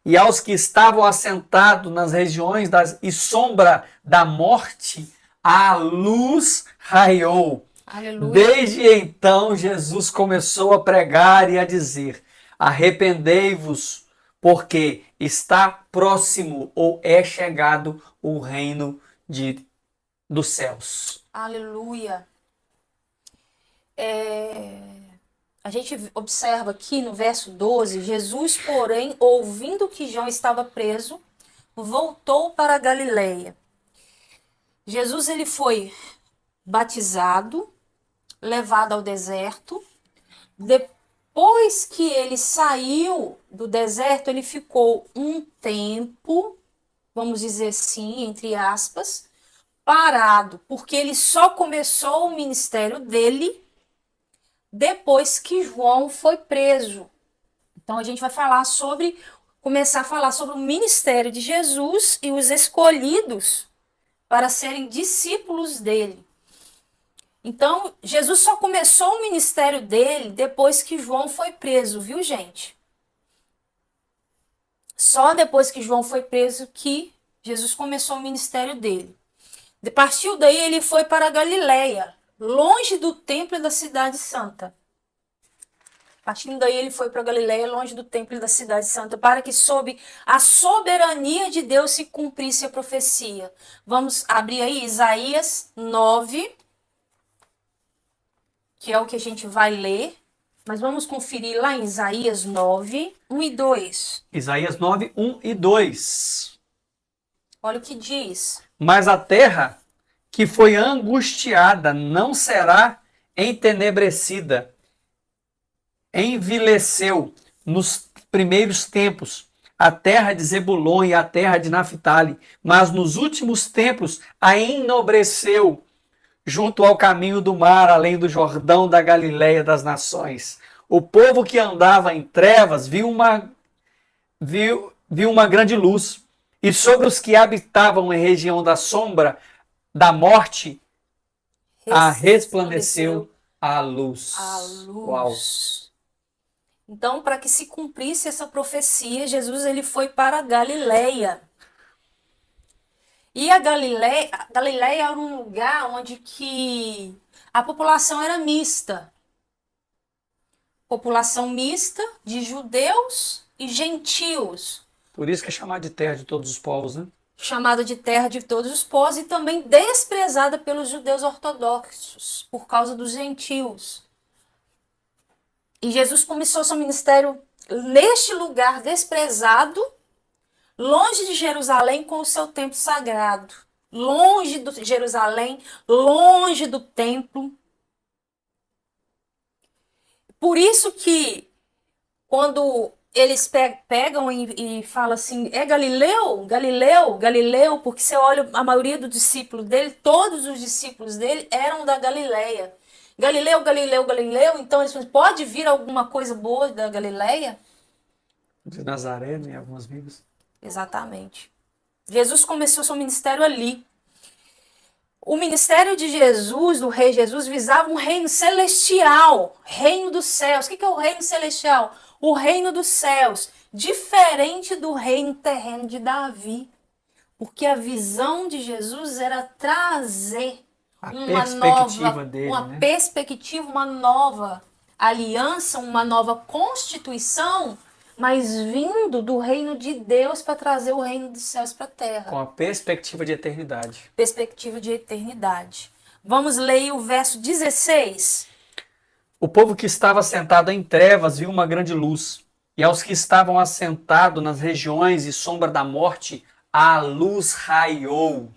E aos que estavam assentados nas regiões e sombra da morte, a luz raiou. Aleluia. Desde então, Jesus começou a pregar e a dizer: arrependei-vos, porque está próximo ou é chegado o reino dos céus. Aleluia. A gente observa aqui no verso 12, Jesus, porém, ouvindo que João estava preso, voltou para a Galileia. Jesus, ele foi batizado, levado ao deserto. Depois que ele saiu do deserto, ele ficou um tempo, vamos dizer assim, entre aspas, parado, porque ele só começou o ministério dele depois que João foi preso. Então a gente vai começar a falar sobre o ministério de Jesus e os escolhidos para serem discípulos dele. Então, Jesus só começou o ministério dele depois que João foi preso, viu, gente? Só depois que João foi preso que Jesus começou o ministério dele. Partiu daí, ele foi para a Galileia, longe do templo e da cidade santa. Partindo daí, ele foi para a Galileia, longe do templo e da cidade santa, para que sob a soberania de Deus se cumprisse a profecia. Vamos abrir aí Isaías 9, que é o que a gente vai ler, mas vamos conferir lá em Isaías 9, 1 e 2. Isaías 9, 1 e 2. Olha o que diz. Mas a terra que foi angustiada não será entenebrecida. Envileceu nos primeiros tempos a terra de Zebulon e a terra de Naftali, mas nos últimos tempos a enobreceu junto ao caminho do mar, além do Jordão da Galileia das nações. O povo que andava em trevas viu uma grande luz, e sobre os que habitavam em região da sombra da morte, resplandeceu a luz. A luz. Uau. Então, para que se cumprisse essa profecia, Jesus ele foi para a Galileia. E a Galileia era um lugar onde que a população era mista. População mista de judeus e gentios. Por isso que é chamada de terra de todos os povos, né? Chamada de terra de todos os povos e também desprezada pelos judeus ortodoxos, por causa dos gentios. E Jesus começou seu ministério neste lugar desprezado, longe de Jerusalém, com o seu templo sagrado. Longe de Jerusalém, longe do templo. Por isso que, quando eles pegam e falam assim, é Galileu? Galileu? Galileu? Porque você olha a maioria dos discípulos dele, todos os discípulos dele eram da Galileia. Galileu, Galileu, Galileu. Então eles falam, pode vir alguma coisa boa da Galileia? De Nazaré, né? Algumas Bíblias. Exatamente. Jesus começou seu ministério ali. O ministério de Jesus, do rei Jesus, visava um reino celestial, reino dos céus. O que é o reino celestial? O reino dos céus, diferente do reino terreno de Davi. Porque a visão de Jesus era trazer uma perspectiva, uma nova aliança, uma nova constituição, mas vindo do reino de Deus para trazer o reino dos céus para a terra. Com a perspectiva de eternidade. Perspectiva de eternidade. Vamos ler o verso 16. O povo que estava sentado em trevas viu uma grande luz, e aos que estavam assentados nas regiões e sombra da morte, a luz raiou.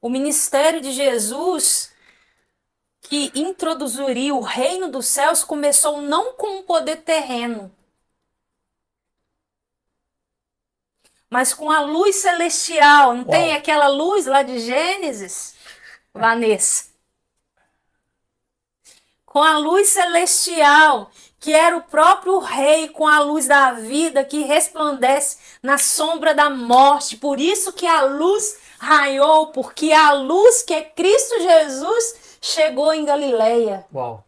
O ministério de Jesus, que introduziria o reino dos céus, começou não com um poder terreno, mas com a luz celestial. Não tem aquela luz lá de Gênesis, Vanessa? Com a luz celestial, que era o próprio rei, com a luz da vida que resplandece na sombra da morte. Por isso que a luz raiou, porque a luz que é Cristo Jesus chegou em Galileia. Uau.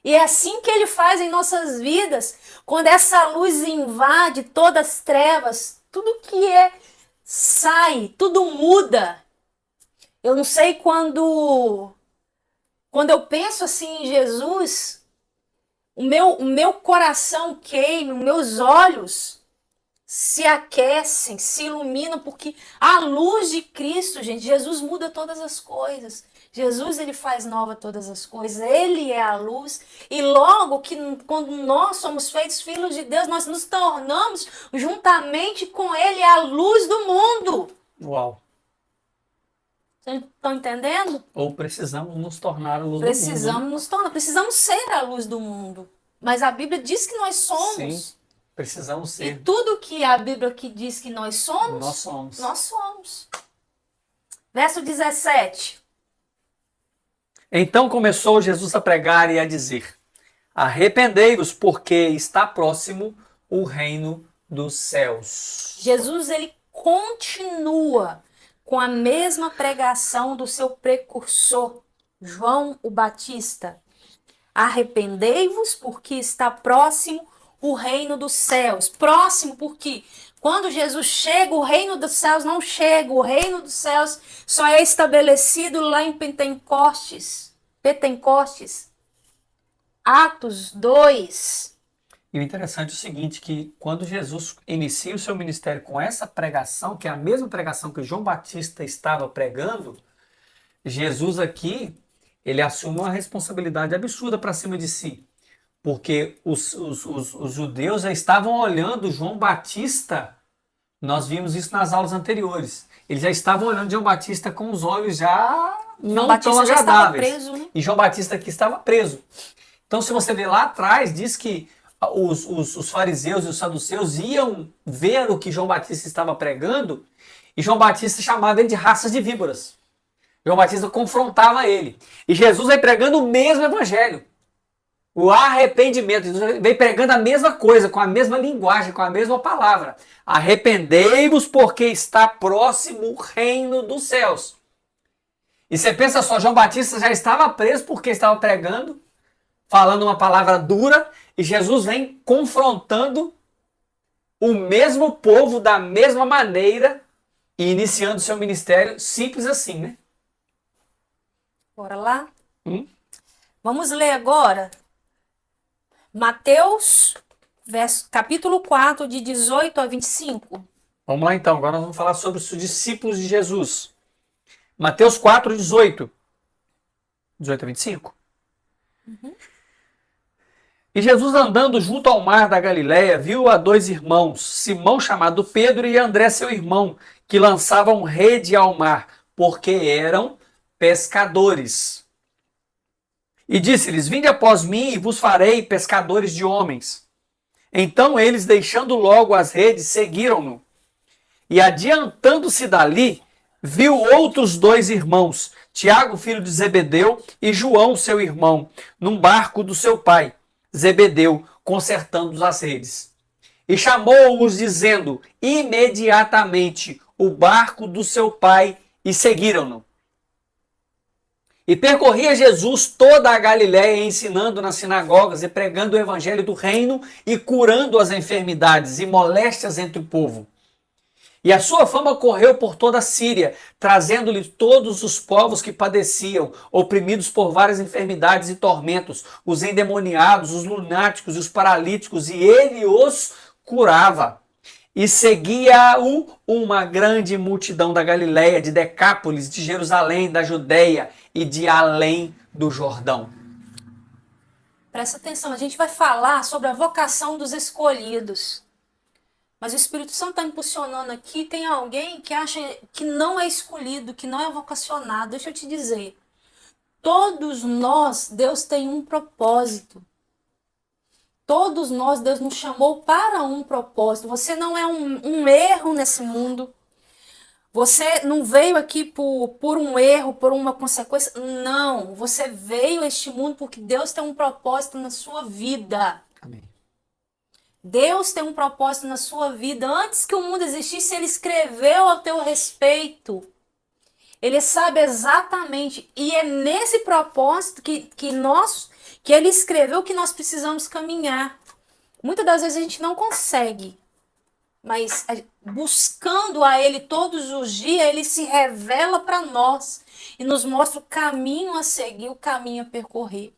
E é assim que ele faz em nossas vidas, quando essa luz invade todas as trevas, tudo que sai, tudo muda. Eu não sei quando eu penso assim em Jesus, o meu coração queima, os meus olhos se aquecem, se iluminam, porque a luz de Cristo, gente, Jesus muda todas as coisas. Jesus, ele faz nova todas as coisas, ele é a luz, e logo que quando nós somos feitos filhos de Deus, nós nos tornamos juntamente com ele a luz do mundo. Uau. Vocês estão entendendo? Ou precisamos nos tornar a luz do mundo. Precisamos ser a luz do mundo, mas a Bíblia diz que nós somos. Sim, precisamos ser. E tudo que a Bíblia que diz que nós somos, nós somos. Verso 17. Então começou Jesus a pregar e a dizer: arrependei-vos, porque está próximo o reino dos céus. Jesus, ele continua com a mesma pregação do seu precursor, João o Batista. Arrependei-vos, porque está próximo o reino dos céus. Próximo porque quando Jesus chega, o reino dos céus não chega. O reino dos céus só é estabelecido lá em Pentecostes. Atos 2. E o interessante é o seguinte, que quando Jesus inicia o seu ministério com essa pregação, que é a mesma pregação que João Batista estava pregando, Jesus aqui, ele assume uma responsabilidade absurda para cima de si. Porque os judeus já estavam olhando João Batista, nós vimos isso nas aulas anteriores, eles já estavam olhando João Batista com os olhos já não tão agradáveis. Já estava preso, né? E João Batista aqui estava preso. Então, se você ver lá atrás, diz que os fariseus e os saduceus iam ver o que João Batista estava pregando, e João Batista chamava ele de raças de víboras. João Batista confrontava ele. E Jesus vai pregando o mesmo evangelho. O arrependimento. Jesus vem pregando a mesma coisa, com a mesma linguagem, com a mesma palavra. Arrependei-vos, porque está próximo o reino dos céus. E você pensa só, João Batista já estava preso porque estava pregando, falando uma palavra dura, e Jesus vem confrontando o mesmo povo da mesma maneira e iniciando seu ministério simples assim, né? Bora lá? Vamos ler agora Mateus, capítulo 4, de 18 a 25. Vamos lá então, agora nós vamos falar sobre os discípulos de Jesus. Mateus 4, 18. 18 a 25. E Jesus, andando junto ao mar da Galileia, viu a dois irmãos, Simão chamado Pedro e André seu irmão, que lançavam rede ao mar, porque eram pescadores. E disse-lhes: vinde após mim e vos farei pescadores de homens. Então eles, deixando logo as redes, seguiram-no. E adiantando-se dali, viu outros dois irmãos, Tiago, filho de Zebedeu, e João, seu irmão, num barco do seu pai, Zebedeu, consertando as redes. E chamou-os, dizendo: imediatamente o barco do seu pai e seguiram-no. E percorria Jesus toda a Galiléia, ensinando nas sinagogas e pregando o evangelho do reino e curando as enfermidades e moléstias entre o povo. E a sua fama correu por toda a Síria, trazendo-lhe todos os povos que padeciam, oprimidos por várias enfermidades e tormentos, os endemoniados, os lunáticos e os paralíticos, e ele os curava. E seguia-o uma grande multidão da Galiléia, de Decápolis, de Jerusalém, da Judéia e de além do Jordão. Presta atenção, a gente vai falar sobre a vocação dos escolhidos. Mas o Espírito Santo está impulsionando aqui. Tem alguém que acha que não é escolhido, que não é vocacionado. Deixa eu te dizer. Todos nós, Deus tem um propósito. Todos nós, Deus nos chamou para um propósito. Você não é um erro nesse mundo. Você não veio aqui por um erro, por uma consequência. Não. Você veio a este mundo porque Deus tem um propósito na sua vida. Amém. Deus tem um propósito na sua vida. Antes que o mundo existisse, Ele escreveu ao teu respeito. Ele sabe exatamente. E é nesse propósito que Ele escreveu que nós precisamos caminhar. Muitas das vezes a gente não consegue. Mas buscando a Ele todos os dias, Ele se revela para nós. E nos mostra o caminho a seguir, o caminho a percorrer.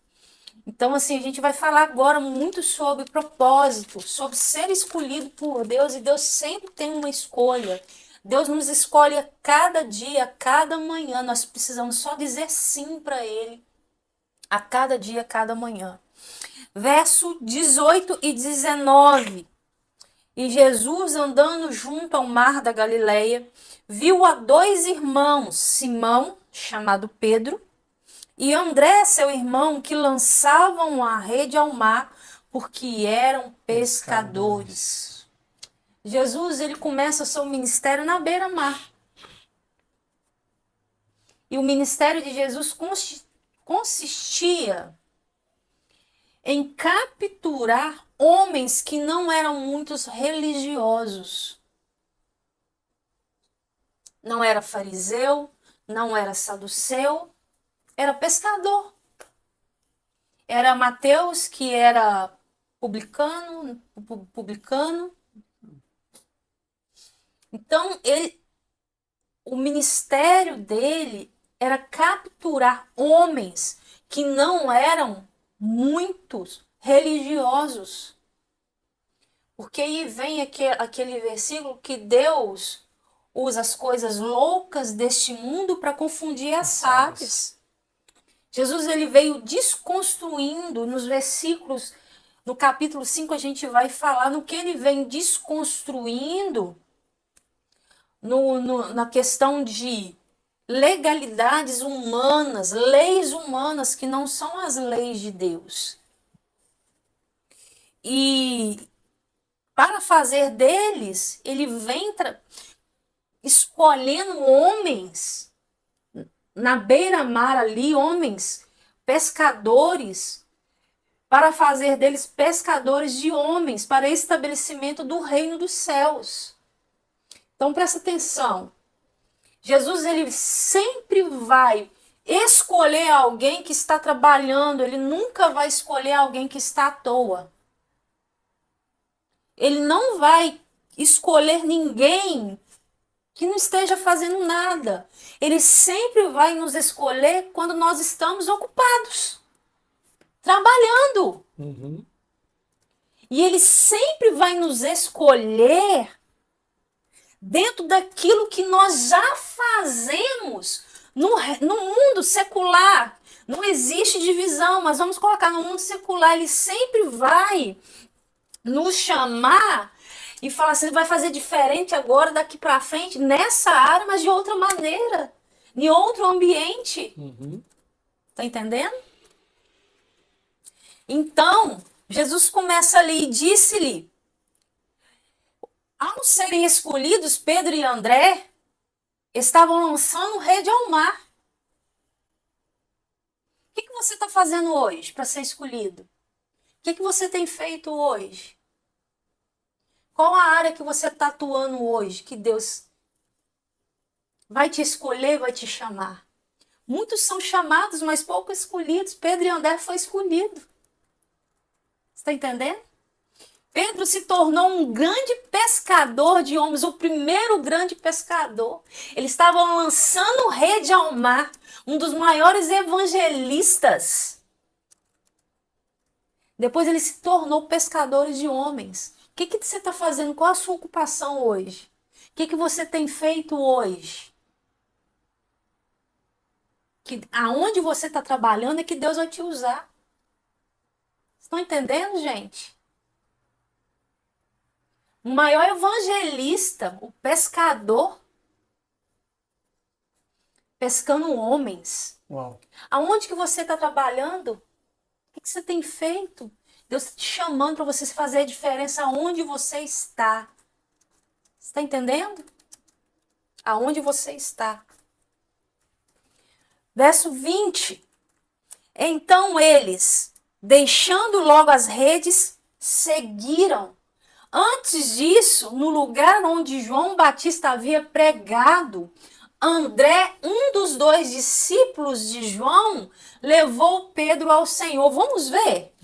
Então, assim, a gente vai falar agora muito sobre propósito, sobre ser escolhido por Deus, e Deus sempre tem uma escolha. Deus nos escolhe a cada dia, a cada manhã. Nós precisamos só dizer sim para Ele, a cada dia, a cada manhã. Verso 18 e 19. E Jesus, andando junto ao mar da Galileia, viu a dois irmãos, Simão, chamado Pedro, e André, seu irmão, que lançavam a rede ao mar, porque eram pescadores. Jesus, ele começa o seu ministério na beira-mar. E o ministério de Jesus consistia em capturar homens que não eram muitos religiosos. Não era fariseu, não era saduceu, era pescador. Era Mateus, que era publicano. Então, o ministério dele era capturar homens que não eram muitos religiosos. Porque aí vem aquele versículo que Deus usa as coisas loucas deste mundo para confundir as sábias. Jesus, ele veio desconstruindo nos versículos, no capítulo 5 a gente vai falar no que ele vem desconstruindo na questão de legalidades humanas, leis humanas que não são as leis de Deus. E para fazer deles, ele vem escolhendo homens na beira-mar ali, homens pescadores, para fazer deles pescadores de homens, para estabelecimento do reino dos céus. Então presta atenção. Jesus, ele sempre vai escolher alguém que está trabalhando, ele nunca vai escolher alguém que está à toa. Ele não vai escolher ninguém que não esteja fazendo nada. Ele sempre vai nos escolher quando nós estamos ocupados, trabalhando. Uhum. E ele sempre vai nos escolher dentro daquilo que nós já fazemos no mundo secular. Não existe divisão, mas vamos colocar no mundo secular. Ele sempre vai nos chamar e falar assim, vai fazer diferente agora, daqui para frente, nessa área, mas de outra maneira, em outro ambiente. Uhum. Tá entendendo? Então, Jesus começa ali e disse-lhe, ao serem escolhidos, Pedro e André estavam lançando rede ao mar. O que você está fazendo hoje para ser escolhido? O que você tem feito hoje? Qual a área que você está atuando hoje que Deus vai te escolher, vai te chamar. Muitos são chamados, mas poucos escolhidos. Pedro e André foi escolhido. Você está entendendo? Pedro se tornou um grande pescador de homens, o primeiro grande pescador. Ele estava lançando rede ao mar, um dos maiores evangelistas. Depois ele se tornou pescador de homens. O que você está fazendo? Qual a sua ocupação hoje? O que você tem feito hoje? Aonde você está trabalhando é que Deus vai te usar. Estão entendendo, gente? O maior evangelista, o pescador, pescando homens. Uau. Aonde que você está trabalhando? O que você tem feito? Deus está te chamando para você fazer a diferença aonde você está. Você está entendendo? Aonde você está. Verso 20. Então eles, deixando logo as redes, seguiram. Antes disso, no lugar onde João Batista havia pregado, André, um dos 2 discípulos de João, levou Pedro ao Senhor. Vamos ver?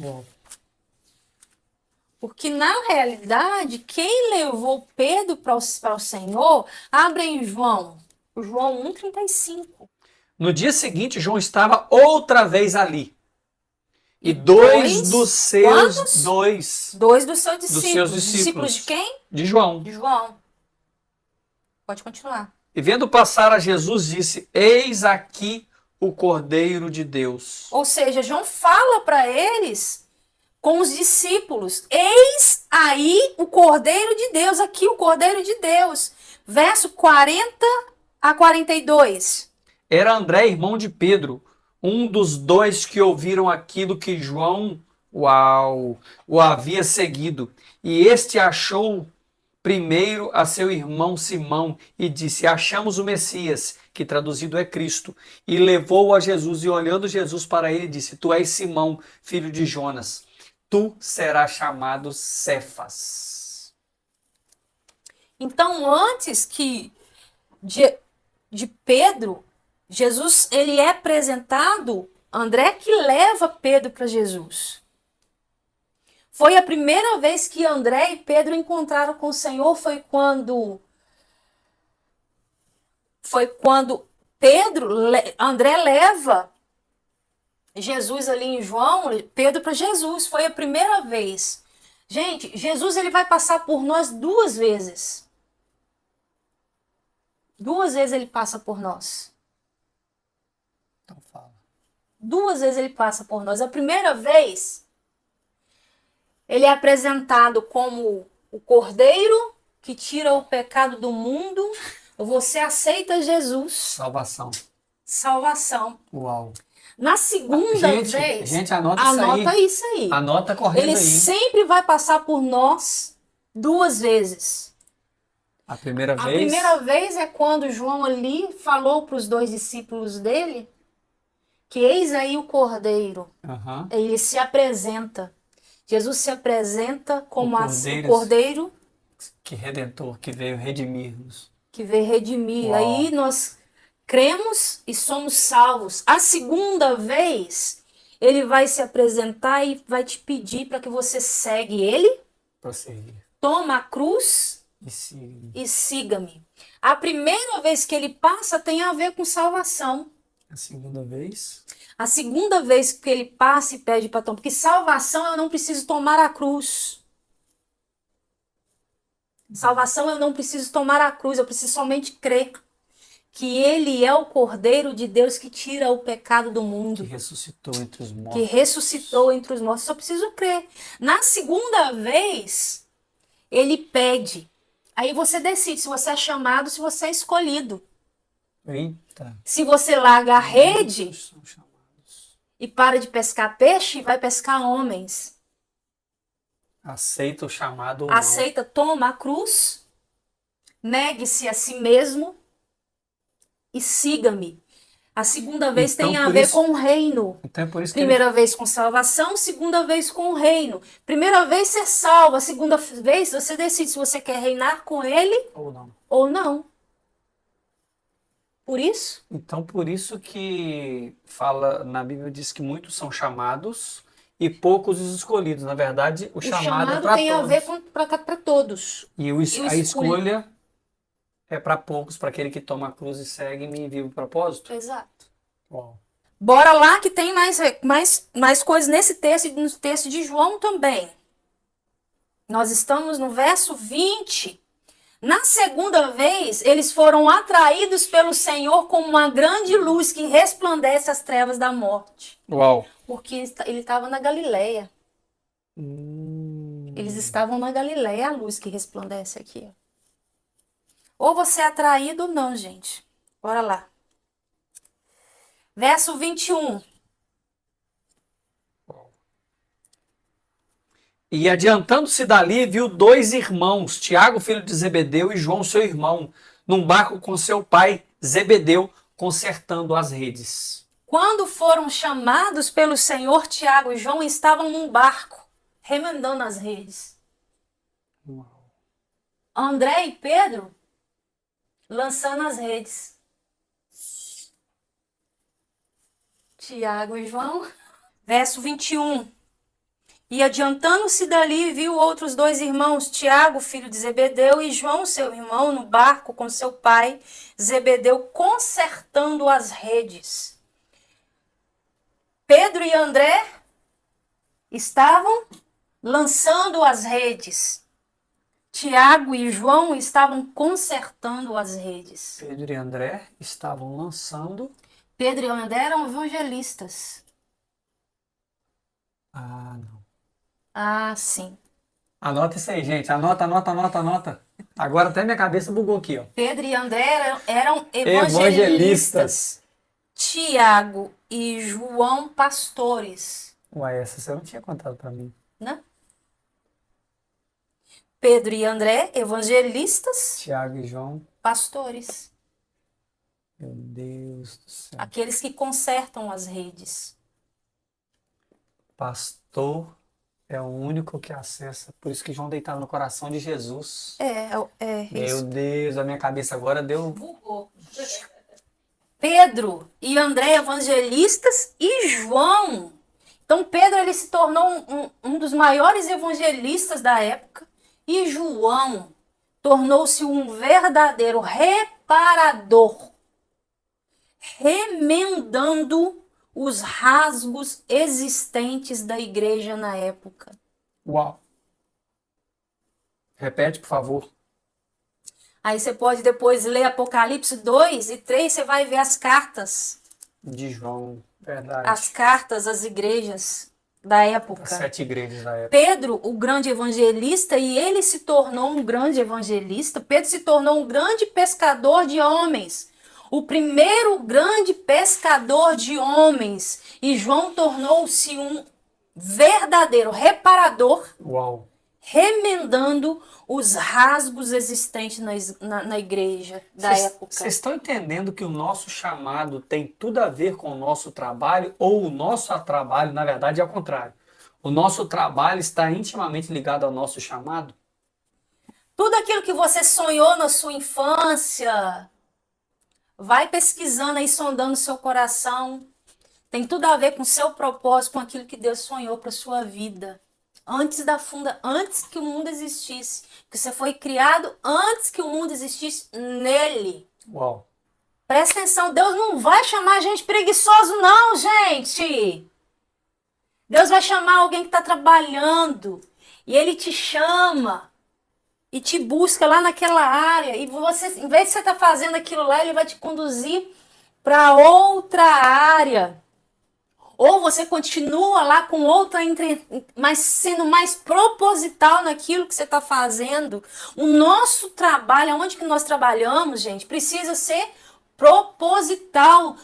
Porque, na realidade, quem levou Pedro para o Senhor, abre em João 1,35. No dia seguinte, João estava outra vez ali. E dois dos seus discípulos. Discípulos de quem? De João. De João. Pode continuar. E vendo passar a Jesus, disse: Eis aqui o Cordeiro de Deus. Ou seja, João fala para eles, com os discípulos: eis aí o Cordeiro de Deus, aqui o Cordeiro de Deus. Verso 40 a 42. Era André, irmão de Pedro, um dos 2 que ouviram aquilo que João, o havia seguido. E este achou primeiro a seu irmão Simão e disse: Achamos o Messias, que traduzido é Cristo. E levou-o a Jesus, e olhando Jesus para ele, disse: Tu és Simão, filho de Jonas. Tu serás chamado Cefas. Então, antes que de Pedro, Jesus, ele é apresentado, André que leva Pedro para Jesus. Foi a primeira vez que André e Pedro encontraram com o Senhor, foi quando André leva Jesus ali em João, Pedro para Jesus. Foi a primeira vez. Gente, Jesus ele vai passar por nós 2 vezes. 2 vezes ele passa por nós. Então fala. 2 vezes ele passa por nós. A primeira vez, ele é apresentado como o Cordeiro que tira o pecado do mundo. Você aceita Jesus. Salvação. Uau. Na segunda vez... Gente, anota isso aí. Anota correndo ele aí. Ele sempre vai passar por nós 2 vezes. A primeira vez? A primeira vez é quando João ali falou para os 2 discípulos dele que eis aí o Cordeiro. Ele se apresenta. Jesus se apresenta como o Cordeiro que redentor, que veio redimir-nos. Que veio redimir. Uau. Aí nós cremos e somos salvos. A segunda vez, ele vai se apresentar e vai te pedir para que você segue ele. Prosseguir. Toma a cruz e siga-me. A primeira vez que ele passa tem a ver com salvação. A segunda vez? A segunda vez que ele passa e pede para tomar. Porque salvação eu não preciso tomar a cruz. Salvação eu não preciso tomar a cruz. Eu preciso somente crer que ele é o Cordeiro de Deus que tira o pecado do mundo. Que ressuscitou entre os mortos. Que ressuscitou entre os mortos. Só preciso crer. Na segunda vez, ele pede. Aí você decide se você é chamado, se você é escolhido. Eita. Se você larga a rede e para de pescar peixe, vai pescar homens. Aceita o chamado ou Aceita, toma a cruz, negue-se a si mesmo e siga-me. A segunda vez então, tem a ver com o reino. Então é por isso que Primeira vez com salvação, segunda vez com o reino. Primeira vez você salva, segunda vez você decide se você quer reinar com ele ou não. Ou não. Por isso, Então, por isso que fala, na Bíblia diz que muitos são chamados e poucos os escolhidos. Na verdade, o o chamado é chamado para tem a ver todos. com para todos. E E o a escolhido. escolha é para poucos, para aquele que toma a cruz e segue-me e vive o propósito. Exato. Uau. Bora lá que tem mais coisas nesse texto e no texto de João também. Nós estamos no verso 20. Na segunda vez, eles foram atraídos pelo Senhor como uma grande luz que resplandece as trevas da morte. Uau. Porque ele estava na Galileia. Eles estavam na Galileia, a luz que resplandece aqui. Ou você é atraído ou não, gente. Bora lá. Verso 21. E adiantando-se dali, viu dois irmãos, Tiago, filho de Zebedeu, e João, seu irmão, num barco com seu pai, Zebedeu, consertando as redes. Quando foram chamados pelo Senhor, Tiago e João estavam num barco, remendando as redes. André e Pedro lançando as redes. Tiago e João. Verso 21. E adiantando-se dali, viu outros dois irmãos, Tiago, filho de Zebedeu, e João, seu irmão, no barco com seu pai, Zebedeu, consertando as redes. Pedro e André estavam lançando as redes. Tiago e João estavam consertando as redes. Pedro e André estavam lançando. Pedro e André eram evangelistas. Ah, não. Ah, sim. Anota isso aí, gente. Anota, anota, anota, anota. Agora até minha cabeça bugou aqui, ó. Pedro e André eram evangelistas. Tiago e João, pastores. Uai, essa você não tinha contado pra mim. Né? Pedro e André, evangelistas, Tiago e João. pastores. Meu Deus do céu. Aqueles que consertam as redes. Pastor é o único que acessa. Por isso que João deitava no coração de Jesus. Meu Isso. Deus, a minha cabeça agora deu. Bugou. Pedro e André, evangelistas, e João. Então, Pedro ele se tornou um dos maiores evangelistas da época. E João tornou-se um verdadeiro reparador, remendando os rasgos existentes da igreja na época. Uau. Repete, por favor. Aí você pode depois ler Apocalipse 2 e 3, você vai ver as cartas. De João, verdade. As cartas às igrejas da época. As 7 igrejas da época. Pedro, o grande evangelista, e ele se tornou um grande evangelista. Pedro se tornou um grande pescador de homens. O primeiro grande pescador de homens. E João tornou-se um verdadeiro reparador. Uau. Remendando os rasgos existentes na igreja da época. Vocês estão entendendo que o nosso chamado tem tudo a ver com o nosso trabalho, ou o nosso trabalho, na verdade, é ao contrário? O nosso trabalho está intimamente ligado ao nosso chamado? Tudo aquilo que você sonhou na sua infância, vai pesquisando aí, sondando seu coração. Tem tudo a ver com o seu propósito, com aquilo que Deus sonhou para sua vida. Antes que o mundo existisse. Que você foi criado antes que o mundo existisse nele. Uau. Presta atenção, Deus não vai chamar gente preguiçoso não, gente. Deus vai chamar alguém que está trabalhando. E Ele te chama. E te busca lá naquela área. E você, em vez de você estar fazendo aquilo lá, Ele vai te conduzir para outra área. Ou você continua lá com outra, mas sendo mais proposital naquilo que você está fazendo. O nosso trabalho, onde que nós trabalhamos, gente, precisa ser proposital,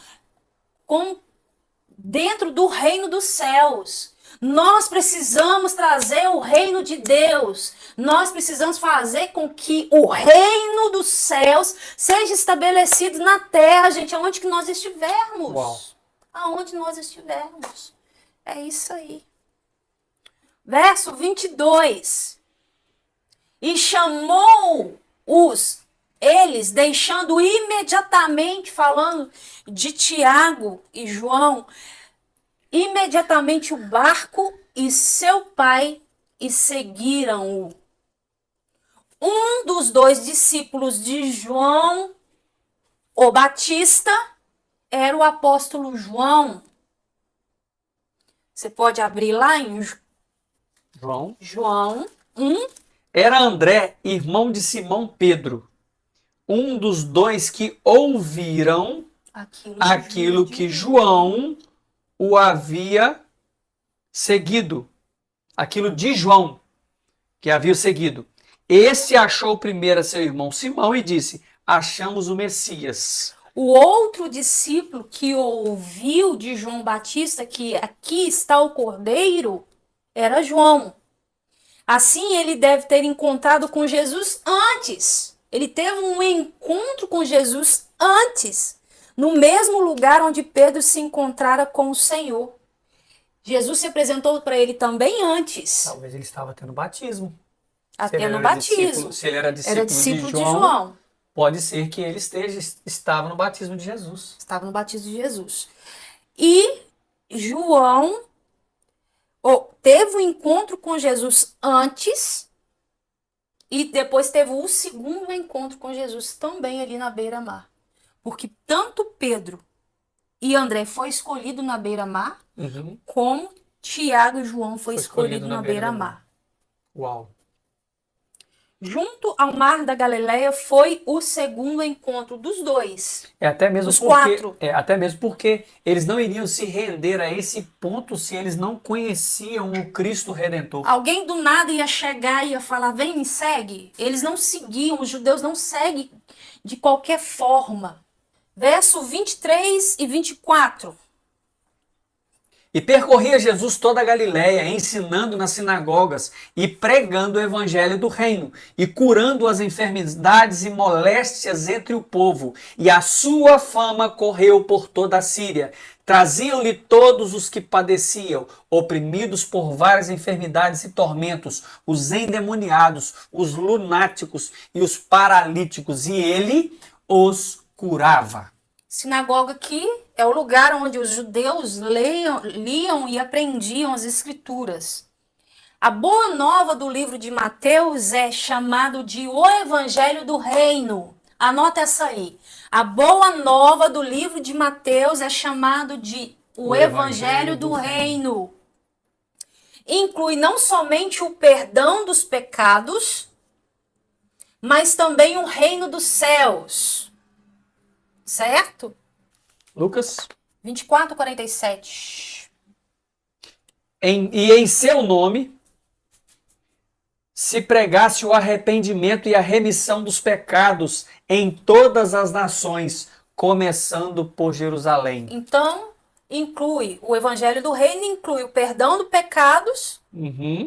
dentro do reino dos céus. Nós precisamos trazer o reino de Deus. Nós precisamos fazer com que o reino dos céus seja estabelecido na terra, gente, aonde que nós estivermos. Uau. Aonde nós estivermos. É isso aí. Verso 22. E chamou-os eles deixando imediatamente, falando de Tiago e João, imediatamente o barco e seu pai e seguiram-o. Um dos dois discípulos de João, o Batista, era o apóstolo João. Você pode abrir lá em João 1. Era André, irmão de Simão Pedro, um dos dois que ouviram aquilo que João o havia seguido. Aquilo de João que havia seguido. Esse achou primeiro a seu irmão Simão e disse: achamos o Messias. O outro discípulo que ouviu de João Batista que aqui está o Cordeiro era João. Assim, ele deve ter encontrado com Jesus antes. Ele teve um encontro com Jesus antes, no mesmo lugar onde Pedro se encontrara com o Senhor. Jesus se apresentou para ele também antes. Talvez ele estava tendo batismo. Até no batismo. Se ele era discípulo de João, pode ser que ele estava no batismo de Jesus. Estava no batismo de Jesus. E João teve um encontro com Jesus antes e depois teve o segundo encontro com Jesus também ali na beira-mar. Porque tanto Pedro e André foi escolhido na beira-mar, como Tiago e João foi escolhido na beira-mar. Uau! Junto ao mar da Galileia foi o segundo encontro dos dois. Até mesmo porque eles não iriam se render a esse ponto se eles não conheciam o Cristo Redentor. Alguém do nada ia chegar e ia falar: vem, me segue. Eles não seguiam, os judeus não seguem de qualquer forma. Verso 23 e 24. E percorria Jesus toda a Galiléia, ensinando nas sinagogas e pregando o evangelho do reino, e curando as enfermidades e moléstias entre o povo. E a sua fama correu por toda a Síria. Traziam-lhe todos os que padeciam, oprimidos por várias enfermidades e tormentos, os endemoniados, os lunáticos e os paralíticos, e ele os curava. Sinagoga aqui é o lugar onde os judeus liam e aprendiam as escrituras. A boa nova do livro de Mateus é chamado de o Evangelho do Reino. Anota essa aí. A boa nova do livro de Mateus é chamado de o Evangelho do Reino. Inclui não somente o perdão dos pecados, mas também o reino dos céus. Certo? Lucas 24:47. E em seu nome se pregasse o arrependimento e a remissão dos pecados em todas as nações, começando por Jerusalém. Então, inclui o Evangelho do Reino, inclui o perdão dos pecados,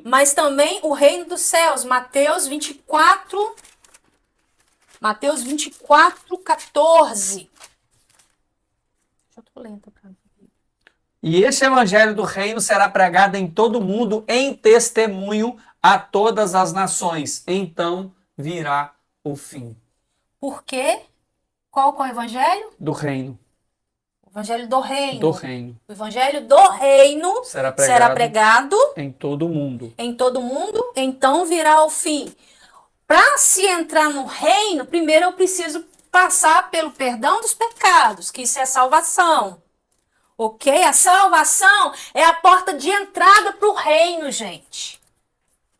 mas também o reino dos céus. Mateus 24:14. Eu tô lenta pra mim. E este evangelho do reino será pregado em todo o mundo em testemunho a todas as nações. Então virá o fim. Por quê? Qual é o evangelho? Do reino. O evangelho do reino. Do reino. O evangelho do reino será pregado em todo o mundo. Em todo o mundo, então virá o fim. Para se entrar no reino, primeiro eu preciso passar pelo perdão dos pecados, que isso é salvação. Ok? A salvação é a porta de entrada para o reino, gente.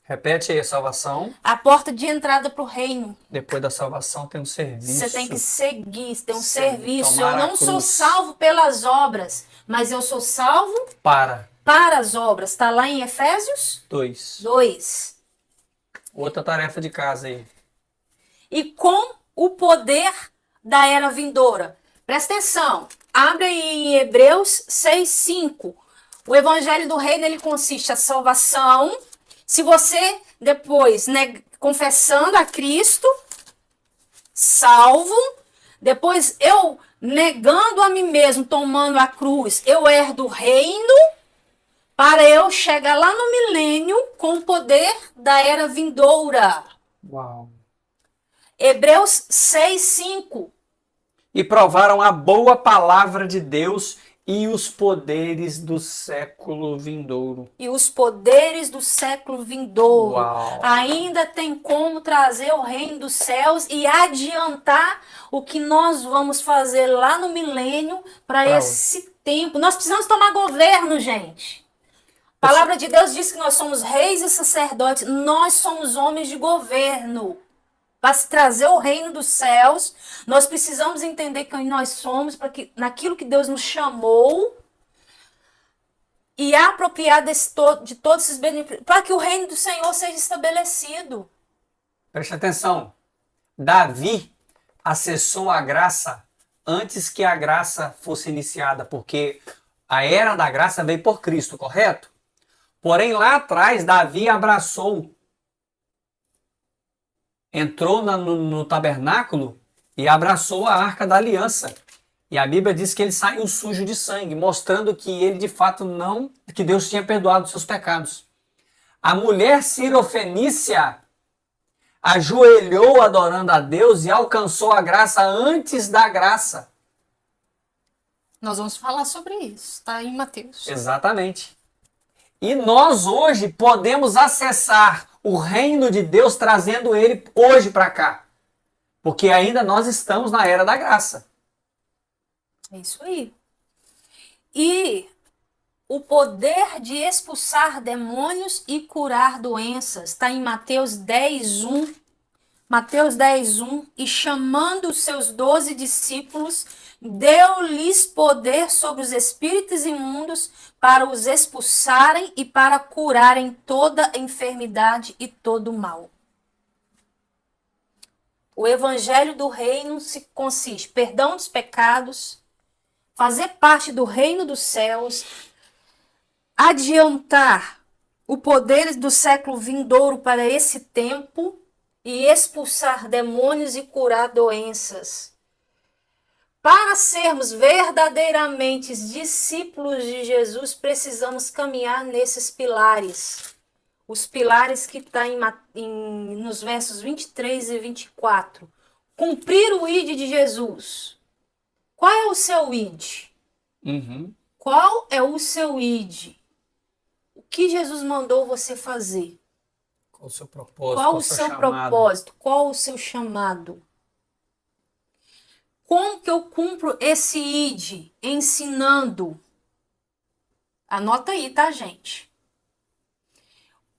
Repete aí a salvação. A porta de entrada para o reino. Depois da salvação tem um serviço. Você tem que seguir, tem um serviço. Eu não sou salvo pelas obras, mas eu sou salvo para as obras. Está lá em Efésios 2. Outra tarefa de casa aí. E com o poder da era vindoura. Presta atenção. Abre aí em Hebreus 6:5. O evangelho do reino, ele consiste a salvação. Se você depois, confessando a Cristo, salvo. Depois eu negando a mim mesmo, tomando a cruz, eu herdo o reino. Para eu chegar lá no milênio com o poder da era vindoura. Uau. Hebreus 6:5. E provaram a boa palavra de Deus e os poderes do século vindouro. E os poderes do século vindouro. Uau. Ainda tem como trazer o reino dos céus e adiantar o que nós vamos fazer lá no milênio para esse tempo. Nós precisamos tomar governo, gente. A palavra de Deus diz que nós somos reis e sacerdotes. Nós somos homens de governo. Para se trazer o reino dos céus, nós precisamos entender quem nós somos, para que naquilo que Deus nos chamou e apropriar de todos esses benefícios, para que o reino do Senhor seja estabelecido. Preste atenção. Davi acessou a graça antes que a graça fosse iniciada, porque a era da graça veio por Cristo, correto? Porém, lá atrás, Davi entrou no tabernáculo e abraçou a Arca da Aliança. E a Bíblia diz que ele saiu sujo de sangue, mostrando que ele de fato que Deus tinha perdoado os seus pecados. A mulher cirofenícia ajoelhou adorando a Deus e alcançou a graça antes da graça. Nós vamos falar sobre isso, tá em Mateus. Exatamente. E nós hoje podemos acessar o reino de Deus trazendo ele hoje para cá. Porque ainda nós estamos na era da graça. É isso aí. E o poder de expulsar demônios e curar doenças está em Mateus 10:1. Mateus 10:1. E chamando os seus 12 discípulos, deu-lhes poder sobre os espíritos imundos para os expulsarem e para curarem toda enfermidade e todo mal. O evangelho do reino consiste em perdão dos pecados, fazer parte do reino dos céus, adiantar o poder do século vindouro para esse tempo e expulsar demônios e curar doenças. Para sermos verdadeiramente discípulos de Jesus, precisamos caminhar nesses pilares. Os pilares que estão nos versos 23 e 24. Cumprir o ID de Jesus. Qual é o seu ID? Qual é o seu ID? O que Jesus mandou você fazer? Qual o seu propósito? Qual o seu propósito? Qual o seu chamado? Como que eu cumpro esse ID? Ensinando. Anota aí, tá, gente?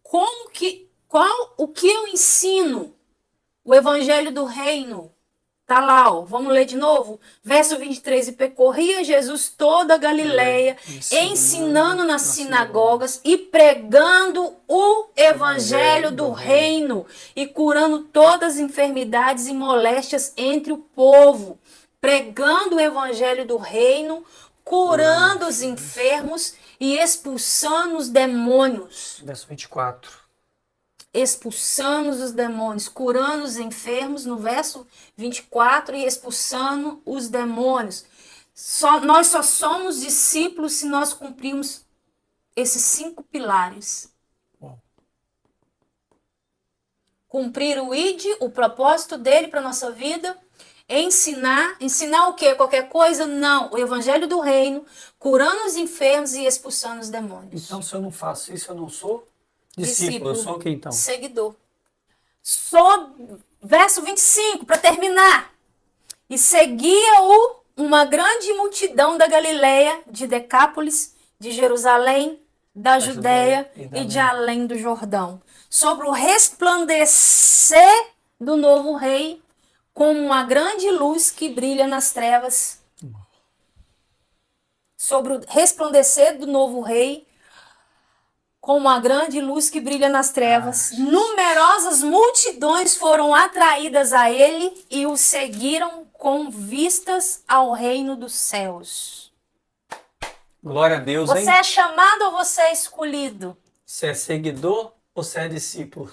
O que eu ensino? O evangelho do reino. Tá lá, ó. Vamos ler de novo? Verso 23. E percorria Jesus toda a Galileia, ensinando nas sinagogas e pregando o evangelho do reino e curando todas as enfermidades e moléstias entre o povo. Pregando o evangelho do reino, curando os enfermos e expulsando os demônios. Verso 24. Expulsando os demônios, curando os enfermos, no verso 24, e expulsando os demônios. Nós só somos discípulos se nós cumprirmos esses 5 pilares. Cumprir o ID, o propósito dele para a nossa vida. Ensinar o quê? Qualquer coisa? Não. O evangelho do reino, curando os enfermos e expulsando os demônios. Então, se eu não faço isso, eu não sou discípulo. Eu sou o que então? Seguidor. Verso 25, para terminar. E seguia-o uma grande multidão da Galileia, de Decápolis, de Jerusalém, da Judéia e de além do Jordão. Sobre o resplandecer do novo rei, como uma grande luz que brilha nas trevas. Sobre o resplandecer do novo rei, como uma grande luz que brilha nas trevas. Numerosas multidões foram atraídas a ele e o seguiram com vistas ao reino dos céus. Glória a Deus, hein? Você é chamado ou você é escolhido? Você é seguidor ou você é discípulo?